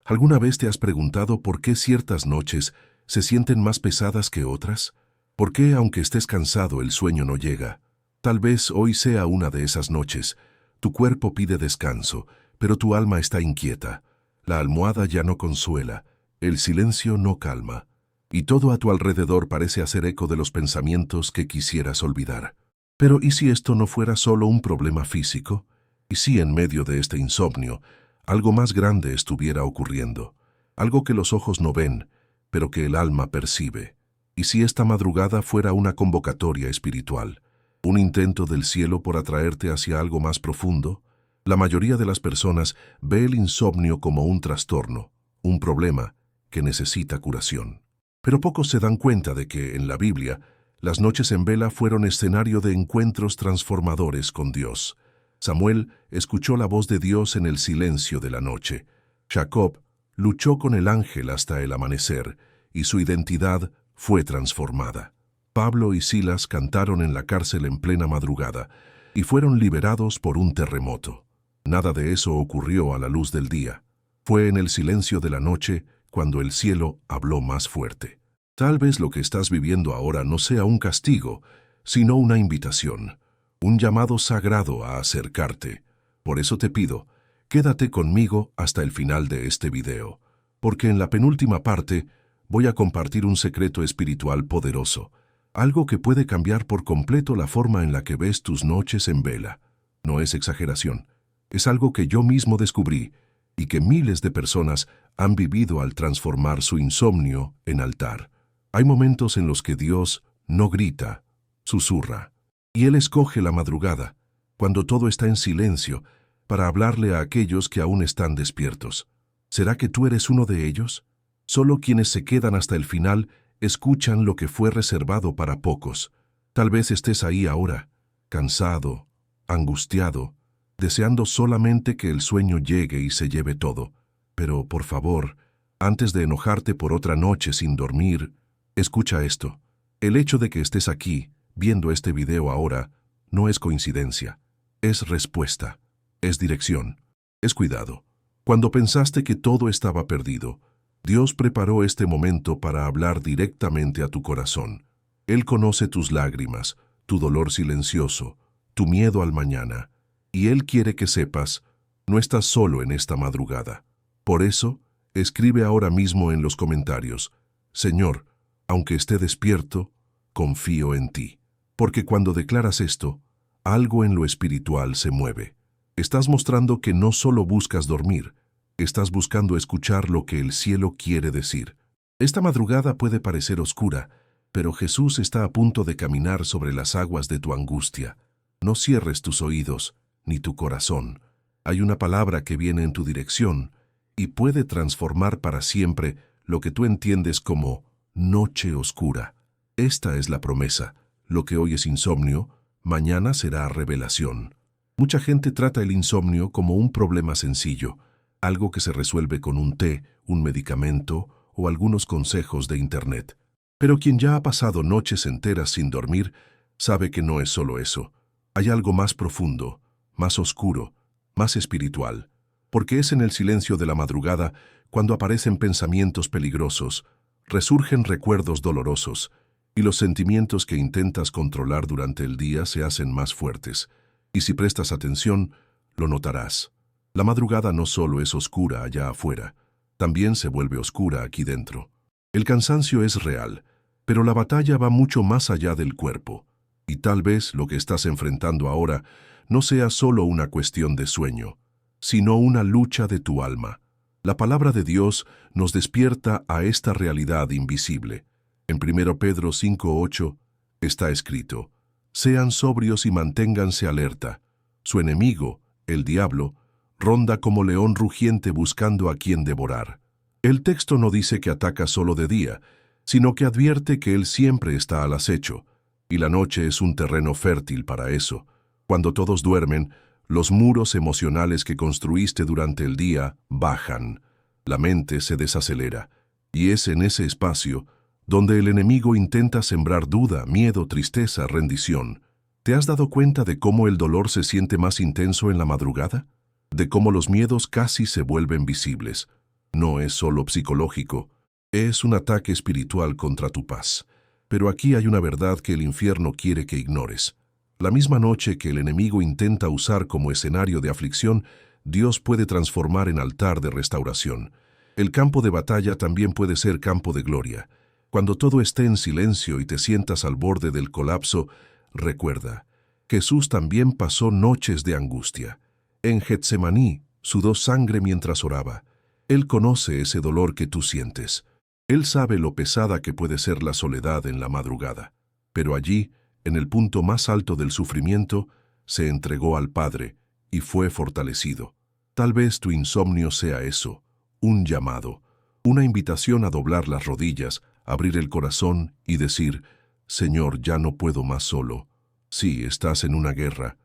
¿Alguna vez te has preguntado por qué ciertas noches se sienten más pesadas que otras? ¿Por qué, aunque estés cansado, el sueño no llega? Tal vez hoy sea una de esas noches. Tu cuerpo pide descanso, pero tu alma está inquieta. La almohada ya no consuela, el silencio no calma, y todo a tu alrededor parece hacer eco de los pensamientos que quisieras olvidar. Pero ¿y si esto no fuera solo un problema físico? ¿Y si en medio de este insomnio algo más grande estuviera ocurriendo? Algo que los ojos no ven, pero que el alma percibe. ¿Y si esta madrugada fuera una convocatoria espiritual? ¿Un intento del cielo por atraerte hacia algo más profundo? La mayoría de las personas ve el insomnio como un trastorno, un problema que necesita curación. Pero pocos se dan cuenta de que, en la Biblia, las noches en vela fueron escenario de encuentros transformadores con Dios. Samuel escuchó la voz de Dios en el silencio de la noche. Jacob luchó con el ángel hasta el amanecer, y su identidad fue transformada. Pablo y Silas cantaron en la cárcel en plena madrugada, y fueron liberados por un terremoto. Nada de eso ocurrió a la luz del día. Fue en el silencio de la noche cuando el cielo habló más fuerte. Tal vez lo que estás viviendo ahora no sea un castigo, sino una invitación, un llamado sagrado a acercarte. Por eso te pido, quédate conmigo hasta el final de este video, porque en la penúltima parte voy a compartir un secreto espiritual poderoso, algo que puede cambiar por completo la forma en la que ves tus noches en vela. No es exageración, es algo que yo mismo descubrí y que miles de personas han vivido al transformar su insomnio en altar. Hay momentos en los que Dios no grita, susurra, y Él escoge la madrugada, cuando todo está en silencio, para hablarle a aquellos que aún están despiertos. ¿Será que tú eres uno de ellos? Solo quienes se quedan hasta el final escuchan lo que fue reservado para pocos. Tal vez estés ahí ahora, cansado, angustiado, deseando solamente que el sueño llegue y se lleve todo. Pero, por favor, antes de enojarte por otra noche sin dormir, escucha esto. El hecho de que estés aquí, viendo este video ahora, no es coincidencia. Es respuesta, es dirección, es cuidado. Cuando pensaste que todo estaba perdido, Dios preparó este momento para hablar directamente a tu corazón. Él conoce tus lágrimas, tu dolor silencioso, tu miedo al mañana, y Él quiere que sepas, no estás solo en esta madrugada. Por eso, escribe ahora mismo en los comentarios, Señor, aunque esté despierto, confío en ti. Porque cuando declaras esto, algo en lo espiritual se mueve. Estás mostrando que no solo buscas dormir, estás buscando escuchar lo que el cielo quiere decir. Esta madrugada puede parecer oscura, pero Jesús está a punto de caminar sobre las aguas de tu angustia. No cierres tus oídos, ni tu corazón. Hay una palabra que viene en tu dirección y puede transformar para siempre lo que tú entiendes como noche oscura. Esta es la promesa. Lo que hoy es insomnio, mañana será revelación. Mucha gente trata el insomnio como un problema sencillo, algo que se resuelve con un té, un medicamento o algunos consejos de internet. Pero quien ya ha pasado noches enteras sin dormir, sabe que no es solo eso. Hay algo más profundo, más oscuro, más espiritual, porque es en el silencio de la madrugada cuando aparecen pensamientos peligrosos, resurgen recuerdos dolorosos, y los sentimientos que intentas controlar durante el día se hacen más fuertes. Y si prestas atención, lo notarás. La madrugada no solo es oscura allá afuera, también se vuelve oscura aquí dentro. El cansancio es real, pero la batalla va mucho más allá del cuerpo. Y tal vez lo que estás enfrentando ahora no sea solo una cuestión de sueño, sino una lucha de tu alma. La palabra de Dios nos despierta a esta realidad invisible. En 1 Pedro 5:8 está escrito, «Sean sobrios y manténganse alerta. Su enemigo, el diablo, ronda como león rugiente buscando a quien devorar». El texto no dice que ataca solo de día, sino que advierte que él siempre está al acecho, y la noche es un terreno fértil para eso. Cuando todos duermen, los muros emocionales que construiste durante el día bajan, la mente se desacelera, y es en ese espacio donde el enemigo intenta sembrar duda, miedo, tristeza, rendición. ¿Te has dado cuenta de cómo el dolor se siente más intenso en la madrugada? ¿De cómo los miedos casi se vuelven visibles? No es solo psicológico, es un ataque espiritual contra tu paz. Pero aquí hay una verdad que el infierno quiere que ignores. La misma noche que el enemigo intenta usar como escenario de aflicción, Dios puede transformar en altar de restauración. El campo de batalla también puede ser campo de gloria. Cuando todo esté en silencio y te sientas al borde del colapso, recuerda, Jesús también pasó noches de angustia. En Getsemaní sudó sangre mientras oraba. Él conoce ese dolor que tú sientes. Él sabe lo pesada que puede ser la soledad en la madrugada. Pero allí, en el punto más alto del sufrimiento, se entregó al Padre y fue fortalecido. Tal vez tu insomnio sea eso, un llamado, una invitación a doblar las rodillas, abrir el corazón y decir, Señor, ya no puedo más solo. Sí, estás en una guerra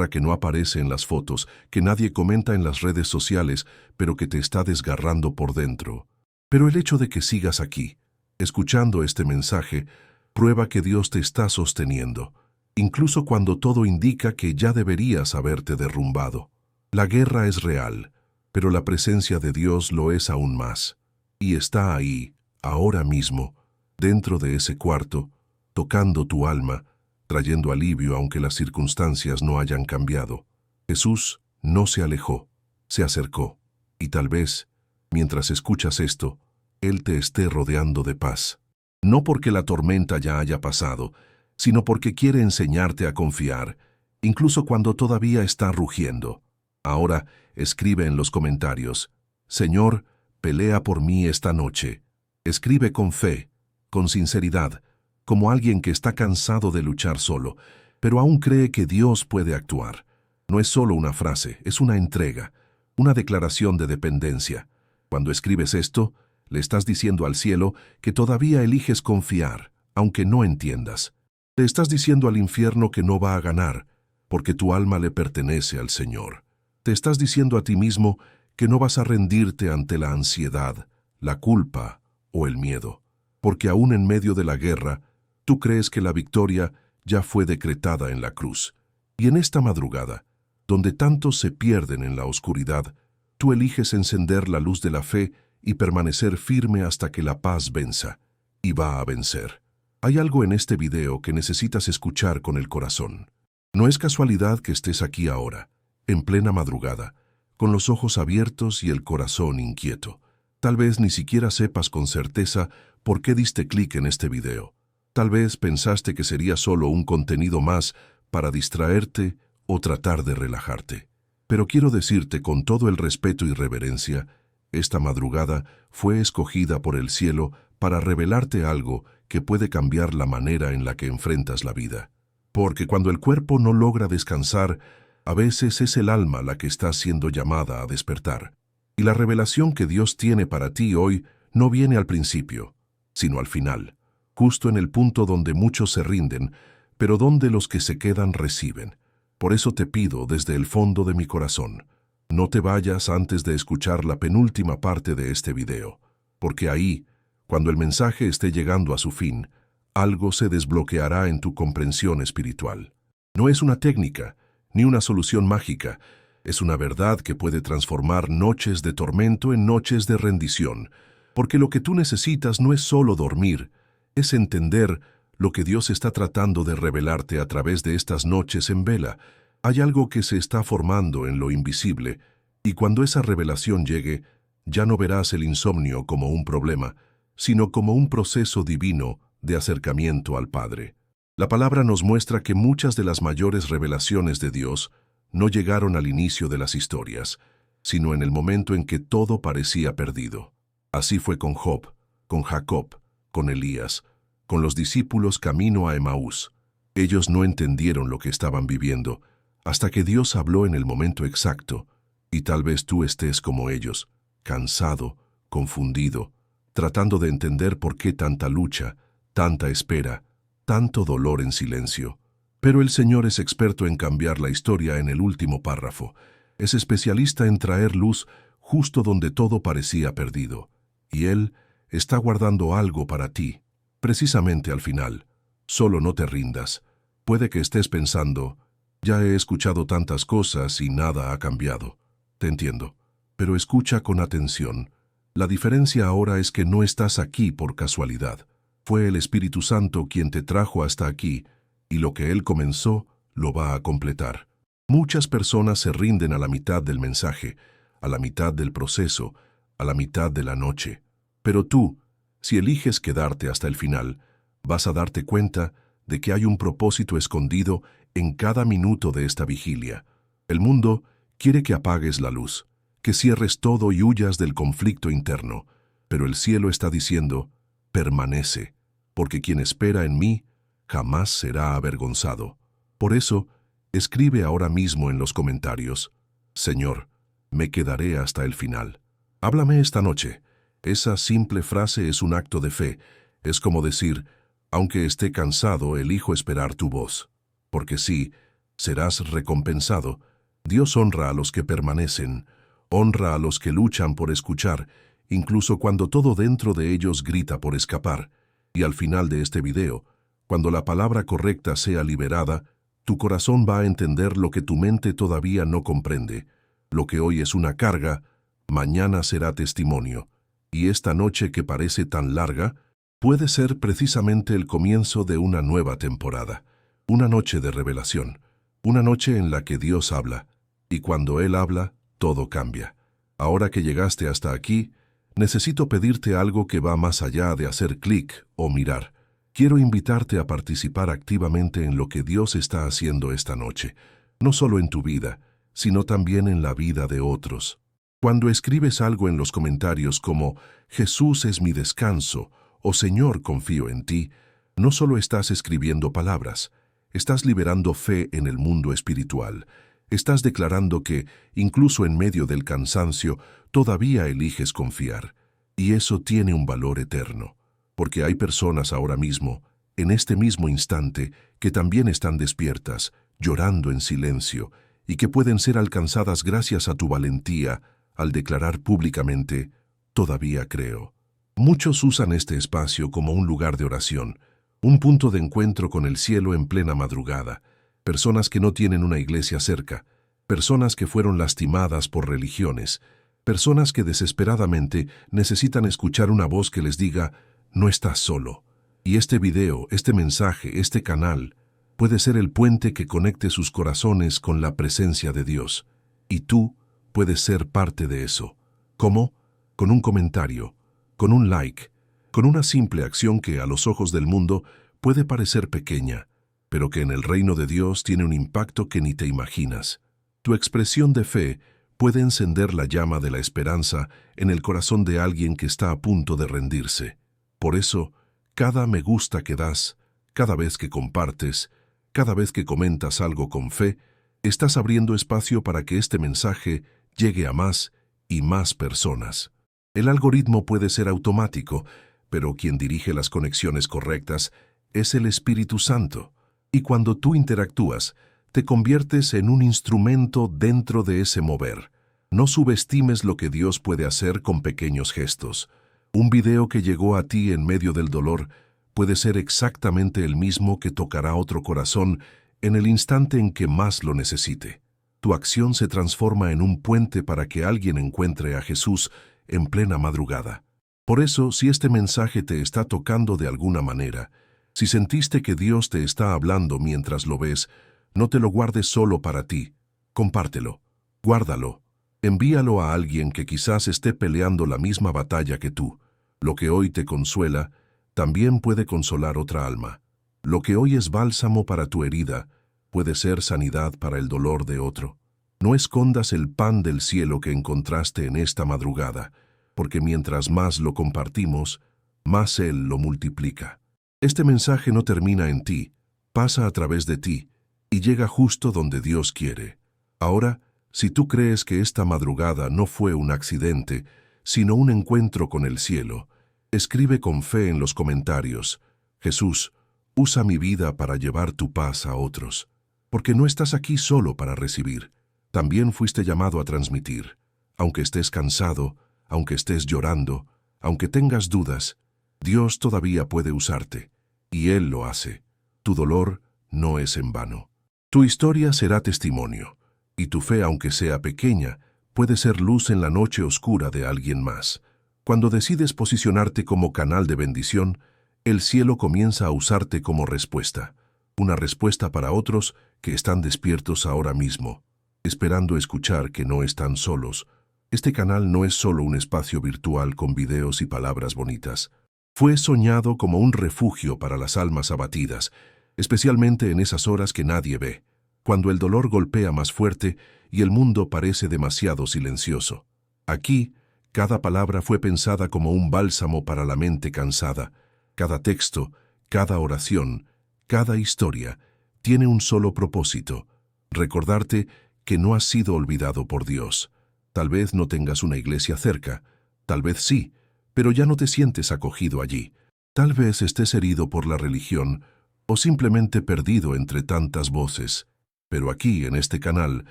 que no aparece en las fotos, que nadie comenta en las redes sociales, pero que te está desgarrando por dentro. Pero el hecho de que sigas aquí, escuchando este mensaje, prueba que Dios te está sosteniendo, incluso cuando todo indica que ya deberías haberte derrumbado. La guerra es real, pero la presencia de Dios lo es aún más. Y está ahí, ahora mismo, dentro de ese cuarto, tocando tu alma, trayendo alivio aunque las circunstancias no hayan cambiado. Jesús no se alejó, se acercó, y tal vez, mientras escuchas esto, Él te esté rodeando de paz. No porque la tormenta ya haya pasado, sino porque quiere enseñarte a confiar, incluso cuando todavía está rugiendo. Ahora, escribe en los comentarios, Señor, pelea por mí esta noche. Escribe con fe, con sinceridad, como alguien que está cansado de luchar solo, pero aún cree que Dios puede actuar. No es solo una frase, es una entrega, una declaración de dependencia. Cuando escribes esto, le estás diciendo al cielo que todavía eliges confiar, aunque no entiendas. Le estás diciendo al infierno que no va a ganar, porque tu alma le pertenece al Señor. Te estás diciendo a ti mismo que no vas a rendirte ante la ansiedad, la culpa o el miedo, porque aún en medio de la guerra, tú crees que la victoria ya fue decretada en la cruz. Y en esta madrugada, donde tantos se pierden en la oscuridad, tú eliges encender la luz de la fe y permanecer firme hasta que la paz venza, y va a vencer. Hay algo en este video que necesitas escuchar con el corazón. No es casualidad que estés aquí ahora, en plena madrugada, con los ojos abiertos y el corazón inquieto. Tal vez ni siquiera sepas con certeza por qué diste clic en este video. Tal vez pensaste que sería solo un contenido más para distraerte o tratar de relajarte. Pero quiero decirte con todo el respeto y reverencia, esta madrugada fue escogida por el cielo para revelarte algo que puede cambiar la manera en la que enfrentas la vida. Porque cuando el cuerpo no logra descansar, a veces es el alma la que está siendo llamada a despertar. Y la revelación que Dios tiene para ti hoy no viene al principio, sino al final, justo en el punto donde muchos se rinden, pero donde los que se quedan reciben. Por eso te pido desde el fondo de mi corazón, no te vayas antes de escuchar la penúltima parte de este video, porque ahí, cuando el mensaje esté llegando a su fin, algo se desbloqueará en tu comprensión espiritual. No es una técnica, ni una solución mágica, es una verdad que puede transformar noches de tormento en noches de rendición, porque lo que tú necesitas no es solo dormir, es entender lo que Dios está tratando de revelarte a través de estas noches en vela. Hay algo que se está formando en lo invisible, y cuando esa revelación llegue, ya no verás el insomnio como un problema, sino como un proceso divino de acercamiento al Padre. La palabra nos muestra que muchas de las mayores revelaciones de Dios no llegaron al inicio de las historias, sino en el momento en que todo parecía perdido. Así fue con Job, con Jacob, con Elías, con los discípulos camino a Emaús. Ellos no entendieron lo que estaban viviendo, hasta que Dios habló en el momento exacto, y tal vez tú estés como ellos, cansado, confundido, tratando de entender por qué tanta lucha, tanta espera, tanto dolor en silencio. Pero el Señor es experto en cambiar la historia en el último párrafo. Es especialista en traer luz justo donde todo parecía perdido. Y Él está guardando algo para ti, precisamente al final. Solo no te rindas. Puede que estés pensando, ya he escuchado tantas cosas y nada ha cambiado. Te entiendo, pero escucha con atención, La diferencia ahora es que no estás aquí por casualidad. Fue el Espíritu Santo quien te trajo hasta aquí, y lo que Él comenzó, lo va a completar. Muchas personas se rinden a la mitad del mensaje, a la mitad del proceso, a la mitad de la noche. Pero tú, si eliges quedarte hasta el final, vas a darte cuenta de que hay un propósito escondido en cada minuto de esta vigilia. El mundo quiere que apagues la luz, que cierres todo y huyas del conflicto interno, pero el cielo está diciendo, permanece, porque quien espera en mí jamás será avergonzado. Por eso, escribe ahora mismo en los comentarios, Señor, me quedaré hasta el final. Háblame esta noche. Esa simple frase es un acto de fe. Es como decir, aunque esté cansado, elijo esperar tu voz. Porque sí, serás recompensado. Dios honra a los que permanecen, honra a los que luchan por escuchar, incluso cuando todo dentro de ellos grita por escapar. Y al final de este video, cuando la palabra correcta sea liberada, tu corazón va a entender lo que tu mente todavía no comprende. Lo que hoy es una carga, mañana será testimonio. Y esta noche que parece tan larga, puede ser precisamente el comienzo de una nueva temporada. Una noche de revelación. Una noche en la que Dios habla. Y cuando Él habla, todo cambia. Ahora que llegaste hasta aquí, necesito pedirte algo que va más allá de hacer clic o mirar. Quiero invitarte a participar activamente en lo que Dios está haciendo esta noche, no solo en tu vida, sino también en la vida de otros. Cuando escribes algo en los comentarios como Jesús es mi descanso o Señor confío en ti, no solo estás escribiendo palabras, estás liberando fe en el mundo espiritual. Estás declarando que, incluso en medio del cansancio, todavía eliges confiar. Y eso tiene un valor eterno. Porque hay personas ahora mismo, en este mismo instante, que también están despiertas, llorando en silencio, y que pueden ser alcanzadas gracias a tu valentía al declarar públicamente, todavía creo. Muchos usan este espacio como un lugar de oración, un punto de encuentro con el cielo en plena madrugada, personas que no tienen una iglesia cerca, personas que fueron lastimadas por religiones, personas que desesperadamente necesitan escuchar una voz que les diga, no estás solo. Y este video, este mensaje, este canal, puede ser el puente que conecte sus corazones con la presencia de Dios. Y tú puedes ser parte de eso. ¿Cómo? Con un comentario, con un like, con una simple acción que a los ojos del mundo puede parecer pequeña, pero que en el reino de Dios tiene un impacto que ni te imaginas. Tu expresión de fe puede encender la llama de la esperanza en el corazón de alguien que está a punto de rendirse. Por eso, cada me gusta que das, cada vez que compartes, cada vez que comentas algo con fe, estás abriendo espacio para que este mensaje llegue a más y más personas. El algoritmo puede ser automático, pero quien dirige las conexiones correctas es el Espíritu Santo. Y cuando tú interactúas, te conviertes en un instrumento dentro de ese mover. No subestimes lo que Dios puede hacer con pequeños gestos. Un video que llegó a ti en medio del dolor puede ser exactamente el mismo que tocará otro corazón en el instante en que más lo necesite. Tu acción se transforma en un puente para que alguien encuentre a Jesús en plena madrugada. Por eso, si este mensaje te está tocando de alguna manera, si sentiste que Dios te está hablando mientras lo ves, no te lo guardes solo para ti. Compártelo, guárdalo, envíalo a alguien que quizás esté peleando la misma batalla que tú. Lo que hoy te consuela, también puede consolar otra alma. Lo que hoy es bálsamo para tu herida, puede ser sanidad para el dolor de otro. No escondas el pan del cielo que encontraste en esta madrugada, porque mientras más lo compartimos, más Él lo multiplica. Este mensaje no termina en ti, pasa a través de ti, y llega justo donde Dios quiere. Ahora, si tú crees que esta madrugada no fue un accidente, sino un encuentro con el cielo, escribe con fe en los comentarios, Jesús, usa mi vida para llevar tu paz a otros, porque no estás aquí solo para recibir, también fuiste llamado a transmitir. Aunque estés cansado, aunque estés llorando, aunque tengas dudas, Dios todavía puede usarte, y Él lo hace. Tu dolor no es en vano. Tu historia será testimonio, y tu fe, aunque sea pequeña, puede ser luz en la noche oscura de alguien más. Cuando decides posicionarte como canal de bendición, el cielo comienza a usarte como respuesta. Una respuesta para otros que están despiertos ahora mismo, esperando escuchar que no están solos. Este canal no es solo un espacio virtual con videos y palabras bonitas. Fue soñado como un refugio para las almas abatidas, especialmente en esas horas que nadie ve, cuando el dolor golpea más fuerte y el mundo parece demasiado silencioso. Aquí, cada palabra fue pensada como un bálsamo para la mente cansada. Cada texto, cada oración, cada historia tiene un solo propósito: recordarte que no has sido olvidado por Dios. Tal vez no tengas una iglesia cerca, tal vez sí, pero ya no te sientes acogido allí. Tal vez estés herido por la religión o simplemente perdido entre tantas voces. Pero aquí, en este canal,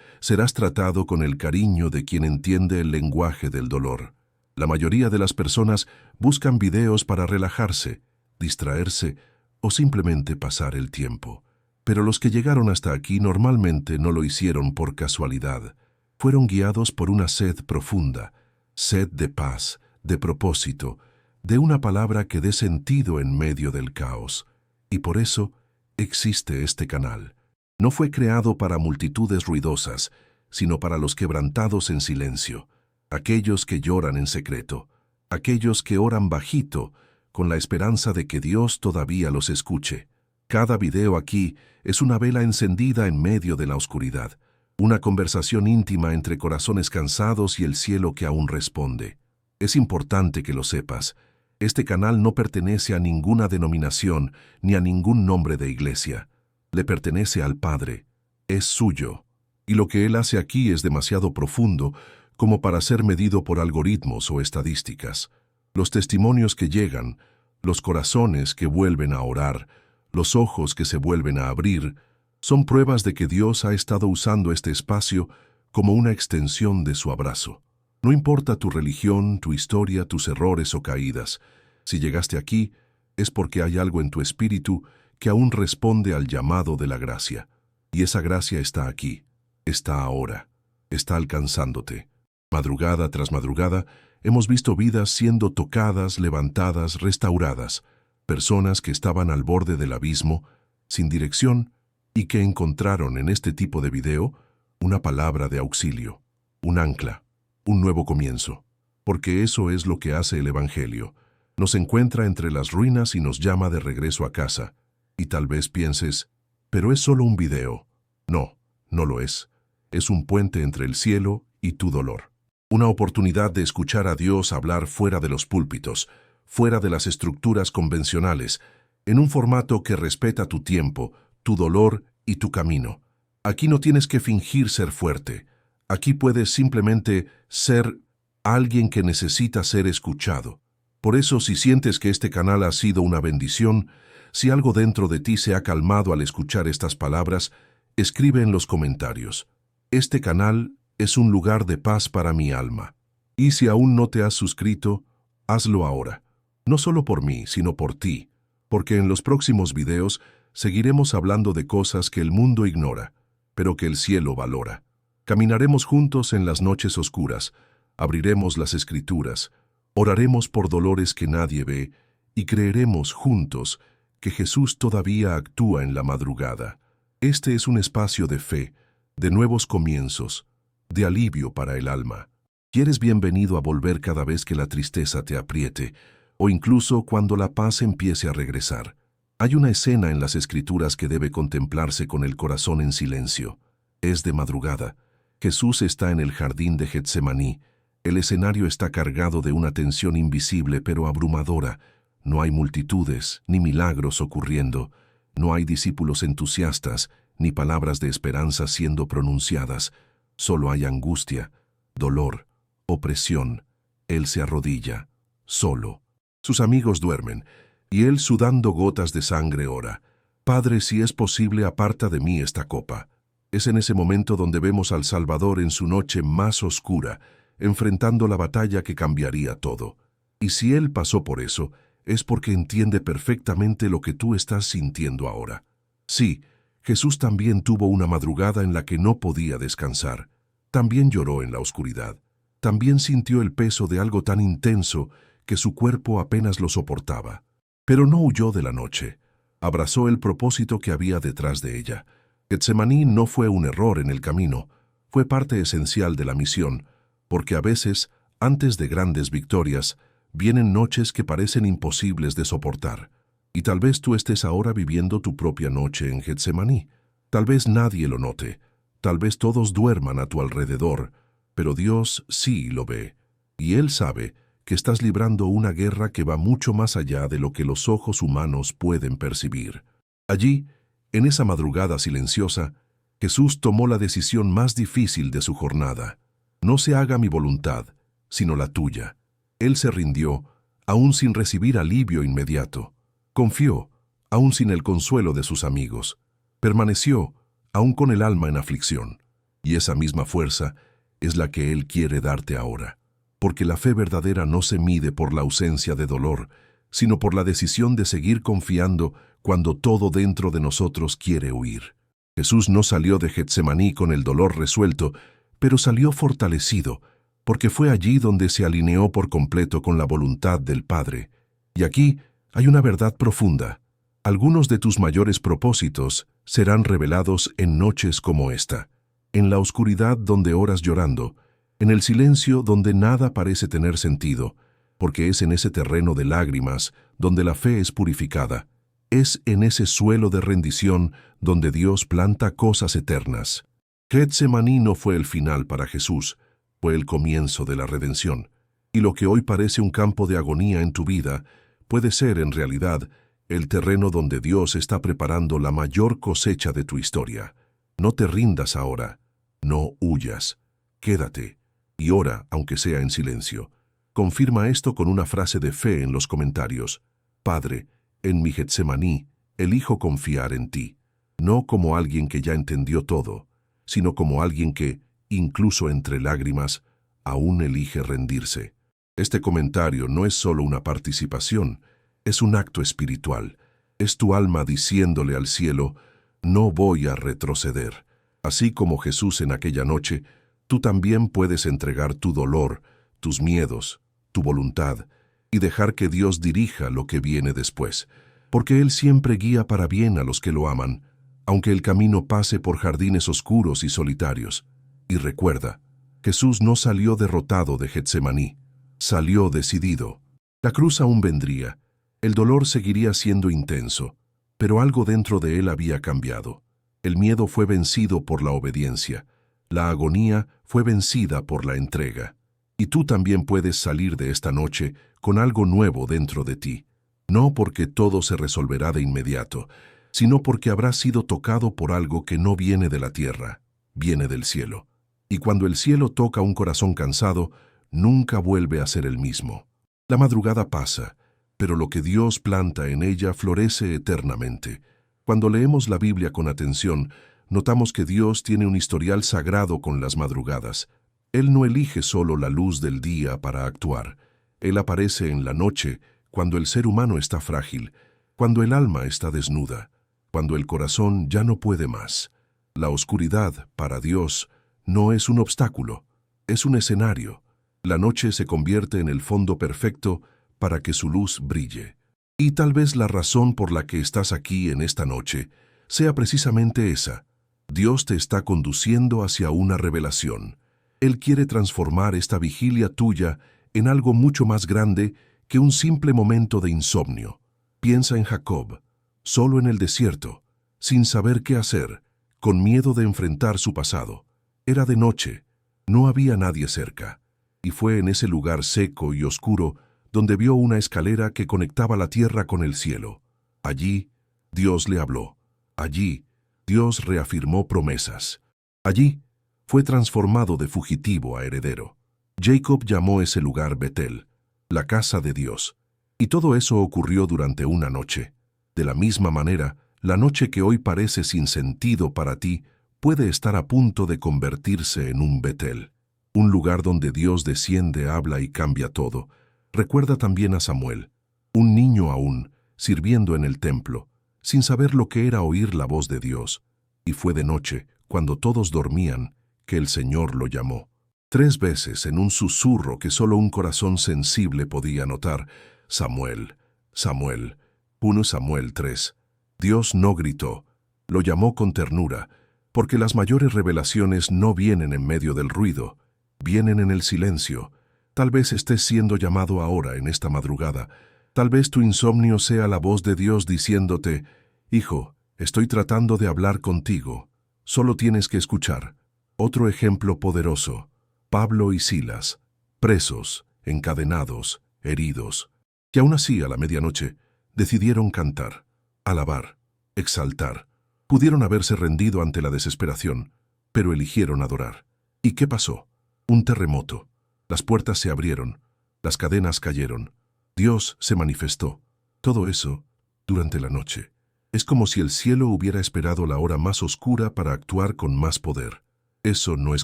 serás tratado con el cariño de quien entiende el lenguaje del dolor. La mayoría de las personas buscan videos para relajarse, distraerse o simplemente pasar el tiempo. Pero los que llegaron hasta aquí normalmente no lo hicieron por casualidad. Fueron guiados por una sed profunda, sed de paz, de propósito, de una palabra que dé sentido en medio del caos. Y por eso existe este canal. No fue creado para multitudes ruidosas, sino para los quebrantados en silencio, aquellos que lloran en secreto, aquellos que oran bajito, con la esperanza de que Dios todavía los escuche. Cada video aquí es una vela encendida en medio de la oscuridad, una conversación íntima entre corazones cansados y el cielo que aún responde. Es importante que lo sepas. Este canal no pertenece a ninguna denominación ni a ningún nombre de iglesia. Le pertenece al Padre, es suyo, y lo que Él hace aquí es demasiado profundo como para ser medido por algoritmos o estadísticas. Los testimonios que llegan, los corazones que vuelven a orar, los ojos que se vuelven a abrir, son pruebas de que Dios ha estado usando este espacio como una extensión de su abrazo. No importa tu religión, tu historia, tus errores o caídas, si llegaste aquí es porque hay algo en tu espíritu que aún responde al llamado de la gracia. Y esa gracia está aquí, está ahora, está alcanzándote. Madrugada tras madrugada, hemos visto vidas siendo tocadas, levantadas, restauradas, personas que estaban al borde del abismo, sin dirección, y que encontraron en este tipo de video una palabra de auxilio, un ancla, un nuevo comienzo. Porque eso es lo que hace el Evangelio. Nos encuentra entre las ruinas y nos llama de regreso a casa. Y tal vez pienses, pero es solo un video. No, no lo es. Es un puente entre el cielo y tu dolor. Una oportunidad de escuchar a Dios hablar fuera de los púlpitos, fuera de las estructuras convencionales, en un formato que respeta tu tiempo, tu dolor y tu camino. Aquí no tienes que fingir ser fuerte. Aquí puedes simplemente ser alguien que necesita ser escuchado. Por eso, si sientes que este canal ha sido una bendición, si algo dentro de ti se ha calmado al escuchar estas palabras, escribe en los comentarios: este canal es un lugar de paz para mi alma. Y si aún no te has suscrito, hazlo ahora. No solo por mí, sino por ti, porque en los próximos videos seguiremos hablando de cosas que el mundo ignora, pero que el cielo valora. Caminaremos juntos en las noches oscuras, abriremos las Escrituras, oraremos por dolores que nadie ve y creeremos juntos que Jesús todavía actúa en la madrugada. Este es un espacio de fe, de nuevos comienzos, de alivio para el alma. Y eres bienvenido a volver cada vez que la tristeza te apriete, o incluso cuando la paz empiece a regresar. Hay una escena en las Escrituras que debe contemplarse con el corazón en silencio. Es de madrugada. Jesús está en el jardín de Getsemaní. El escenario está cargado de una tensión invisible pero abrumadora. No hay multitudes, ni milagros ocurriendo. No hay discípulos entusiastas, ni palabras de esperanza siendo pronunciadas. Solo hay angustia, dolor, opresión. Él se arrodilla, solo. Sus amigos duermen, y él, sudando gotas de sangre, ora: Padre, si es posible, aparta de mí esta copa. Es en ese momento donde vemos al Salvador en su noche más oscura, enfrentando la batalla que cambiaría todo. Y si él pasó por eso, es porque entiende perfectamente lo que tú estás sintiendo ahora. Sí, Jesús también tuvo una madrugada en la que no podía descansar. También lloró en la oscuridad. También sintió el peso de algo tan intenso que su cuerpo apenas lo soportaba. Pero no huyó de la noche. Abrazó el propósito que había detrás de ella. Getsemaní no fue un error en el camino, fue parte esencial de la misión, porque a veces, antes de grandes victorias, vienen noches que parecen imposibles de soportar. Y tal vez tú estés ahora viviendo tu propia noche en Getsemaní. Tal vez nadie lo note, tal vez todos duerman a tu alrededor, pero Dios sí lo ve, y Él sabe que estás librando una guerra que va mucho más allá de lo que los ojos humanos pueden percibir. Allí, en esa madrugada silenciosa, Jesús tomó la decisión más difícil de su jornada. No se haga mi voluntad, sino la tuya. Él se rindió, aún sin recibir alivio inmediato. Confió, aún sin el consuelo de sus amigos. Permaneció, aún con el alma en aflicción. Y esa misma fuerza es la que Él quiere darte ahora. Porque la fe verdadera no se mide por la ausencia de dolor, sino por la decisión de seguir confiando cuando todo dentro de nosotros quiere huir. Jesús no salió de Getsemaní con el dolor resuelto, pero salió fortalecido, porque fue allí donde se alineó por completo con la voluntad del Padre. Y aquí hay una verdad profunda. Algunos de tus mayores propósitos serán revelados en noches como esta, en la oscuridad donde oras llorando, en el silencio donde nada parece tener sentido, porque es en ese terreno de lágrimas donde la fe es purificada. Es en ese suelo de rendición donde Dios planta cosas eternas. Getsemaní no fue el final para Jesús, fue el comienzo de la redención. Y lo que hoy parece un campo de agonía en tu vida puede ser, en realidad, el terreno donde Dios está preparando la mayor cosecha de tu historia. No te rindas ahora, no huyas, quédate y ora, aunque sea en silencio. Confirma esto con una frase de fe en los comentarios. Padre, en mi Getsemaní, elijo confiar en ti, no como alguien que ya entendió todo, sino como alguien que, incluso entre lágrimas, aún elige rendirse. Este comentario no es solo una participación, es un acto espiritual. Es tu alma diciéndole al cielo, no voy a retroceder. Así como Jesús en aquella noche, tú también puedes entregar tu dolor, tus miedos, tu voluntad, y dejar que Dios dirija lo que viene después, porque Él siempre guía para bien a los que lo aman, aunque el camino pase por jardines oscuros y solitarios. Y recuerda, Jesús no salió derrotado de Getsemaní, salió decidido. La cruz aún vendría, el dolor seguiría siendo intenso, pero algo dentro de Él había cambiado. El miedo fue vencido por la obediencia, la agonía fue vencida por la entrega. Y tú también puedes salir de esta noche con algo nuevo dentro de ti, no porque todo se resolverá de inmediato, sino porque habrás sido tocado por algo que no viene de la tierra, viene del cielo. Y cuando el cielo toca un corazón cansado, nunca vuelve a ser el mismo. La madrugada pasa, pero lo que Dios planta en ella florece eternamente. Cuando leemos la Biblia con atención, notamos que Dios tiene un historial sagrado con las madrugadas. Él no elige solo la luz del día para actuar. Él aparece en la noche, cuando el ser humano está frágil, cuando el alma está desnuda, cuando el corazón ya no puede más. La oscuridad, para Dios, no es un obstáculo, es un escenario. La noche se convierte en el fondo perfecto para que su luz brille. Y tal vez la razón por la que estás aquí en esta noche sea precisamente esa. Dios te está conduciendo hacia una revelación. Él quiere transformar esta vigilia tuya en algo mucho más grande que un simple momento de insomnio. Piensa en Jacob, solo en el desierto, sin saber qué hacer, con miedo de enfrentar su pasado. Era de noche, no había nadie cerca, y fue en ese lugar seco y oscuro donde vio una escalera que conectaba la tierra con el cielo. Allí, Dios le habló. Allí, Dios reafirmó promesas. Allí, fue transformado de fugitivo a heredero. Jacob llamó ese lugar Betel, la casa de Dios. Y todo eso ocurrió durante una noche. De la misma manera, la noche que hoy parece sin sentido para ti puede estar a punto de convertirse en un Betel, un lugar donde Dios desciende, habla y cambia todo. Recuerda también a Samuel, un niño aún, sirviendo en el templo, sin saber lo que era oír la voz de Dios. Y fue de noche, cuando todos dormían, que el Señor lo llamó. 3 veces en un susurro que solo un corazón sensible podía notar: Samuel, Samuel. 1 Samuel 3. Dios no gritó, lo llamó con ternura, porque las mayores revelaciones no vienen en medio del ruido, vienen en el silencio. Tal vez estés siendo llamado ahora en esta madrugada. Tal vez tu insomnio sea la voz de Dios diciéndote: Hijo, estoy tratando de hablar contigo. Solo tienes que escuchar. Otro ejemplo poderoso: Pablo y Silas, presos, encadenados, heridos, que aún así a la medianoche decidieron cantar, alabar, exaltar. Pudieron haberse rendido ante la desesperación, pero eligieron adorar. ¿Y qué pasó? Un terremoto. Las puertas se abrieron, las cadenas cayeron. Dios se manifestó. Todo eso durante la noche. Es como si el cielo hubiera esperado la hora más oscura para actuar con más poder. Eso no es